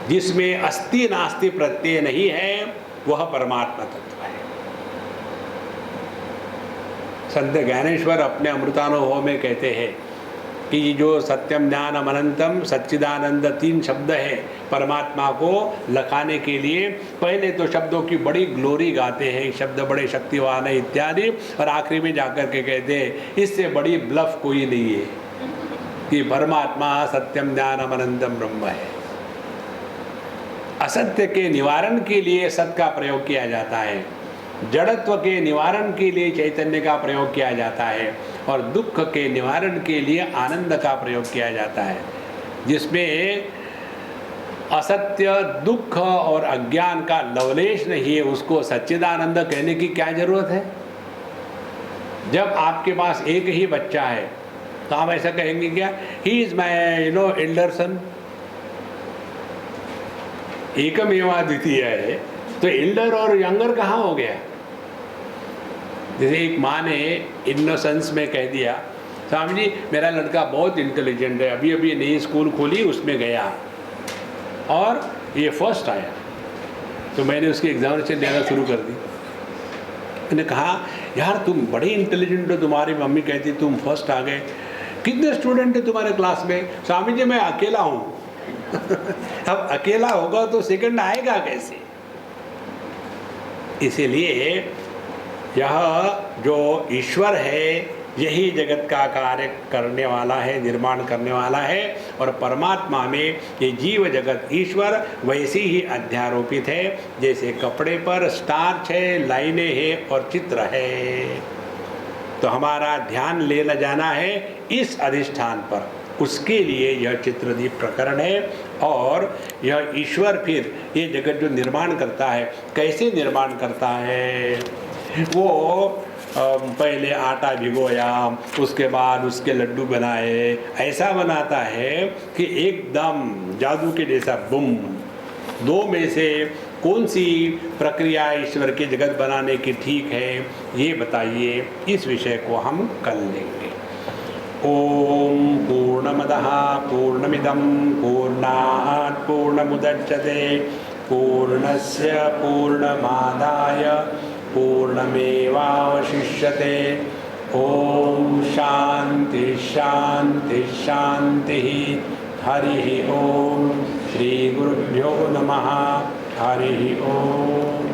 [SPEAKER 1] जिसमें अस्ति नास्ति प्रत्यय नहीं है वह परमात्मा तत्व है। संत ज्ञानेश्वर अपने अमृतानुभव में कहते हैं कि जो सत्यम ज्ञानम अनंतम सच्चिदानंद 3 शब्द है परमात्मा को लखाने के लिए। पहले तो शब्दों की बड़ी ग्लोरी गाते हैं, शब्द बड़े शक्तिवान है इत्यादि, और आखिरी में जाकर के कहते हैं इससे बड़ी ब्लफ कोई नहीं है कि परमात्मा सत्यम ज्ञानम अनंतम ब्रह्म है। असत्य के निवारण के लिए सत्य का प्रयोग किया जाता है, जड़त्व के निवारण के लिए चैतन्य का प्रयोग किया जाता है, और दुख के निवारण के लिए आनंद का प्रयोग किया जाता है। जिसमें असत्य, दुख और अज्ञान का लवलेश नहीं है, उसको सच्चिदानंद कहने की क्या जरूरत है? जब आपके पास एक ही बच्चा है तो आप ऐसा कहेंगे क्या, he is my elder son, एकमेवा द्वितीय है, तो एल्डर और यंगर कहाँ हो गया? जैसे एक माँ ने इनोसेंस में कह दिया स्वामी जी मेरा लड़का बहुत इंटेलिजेंट है, अभी अभी नई स्कूल खोली उसमें गया और ये फर्स्ट आया, तो मैंने उसकी एग्जामिनेशन देना शुरू कर दी। मैंने कहा यार तुम बड़े इंटेलिजेंट हो, तुम्हारी मम्मी कहती तुम फर्स्ट आ गए, कितने स्टूडेंट है तुम्हारे क्लास में? स्वामी जी मैं अकेला हूँ। अब अकेला होगा तो सेकंड आएगा कैसे? इसीलिए यह जो ईश्वर है यही जगत का कार्य करने वाला है, निर्माण करने वाला है, और परमात्मा में ये जीव जगत ईश्वर वैसे ही अध्यारोपित है जैसे कपड़े पर स्टार्च है, लाइनें हैं और चित्र है। तो हमारा ध्यान लेना जाना है इस अधिष्ठान पर, उसके लिए यह चित्रदीप प्रकरण है। और यह ईश्वर फिर ये जगत जो निर्माण करता है, कैसे निर्माण करता है? वो पहले आटा भिगोया, उसके बाद उसके लड्डू बनाए, ऐसा बनाता है कि एकदम जादू के जैसा बुम। दो में से कौन सी प्रक्रिया ईश्वर के जगत बनाने की ठीक है, ये बताइए। इस विषय को हम कल लेंगे। ओम पूर्णमदः पूर्णमिदं पूर्णात् पूर्णमुदच्यते पूर्णस्य पूर्णमादाय पूर्णमेवावशिष्यते। ओम शांति शांति शांति। हरि ओम। श्री गुरुभ्यो नमः। हरि ओम।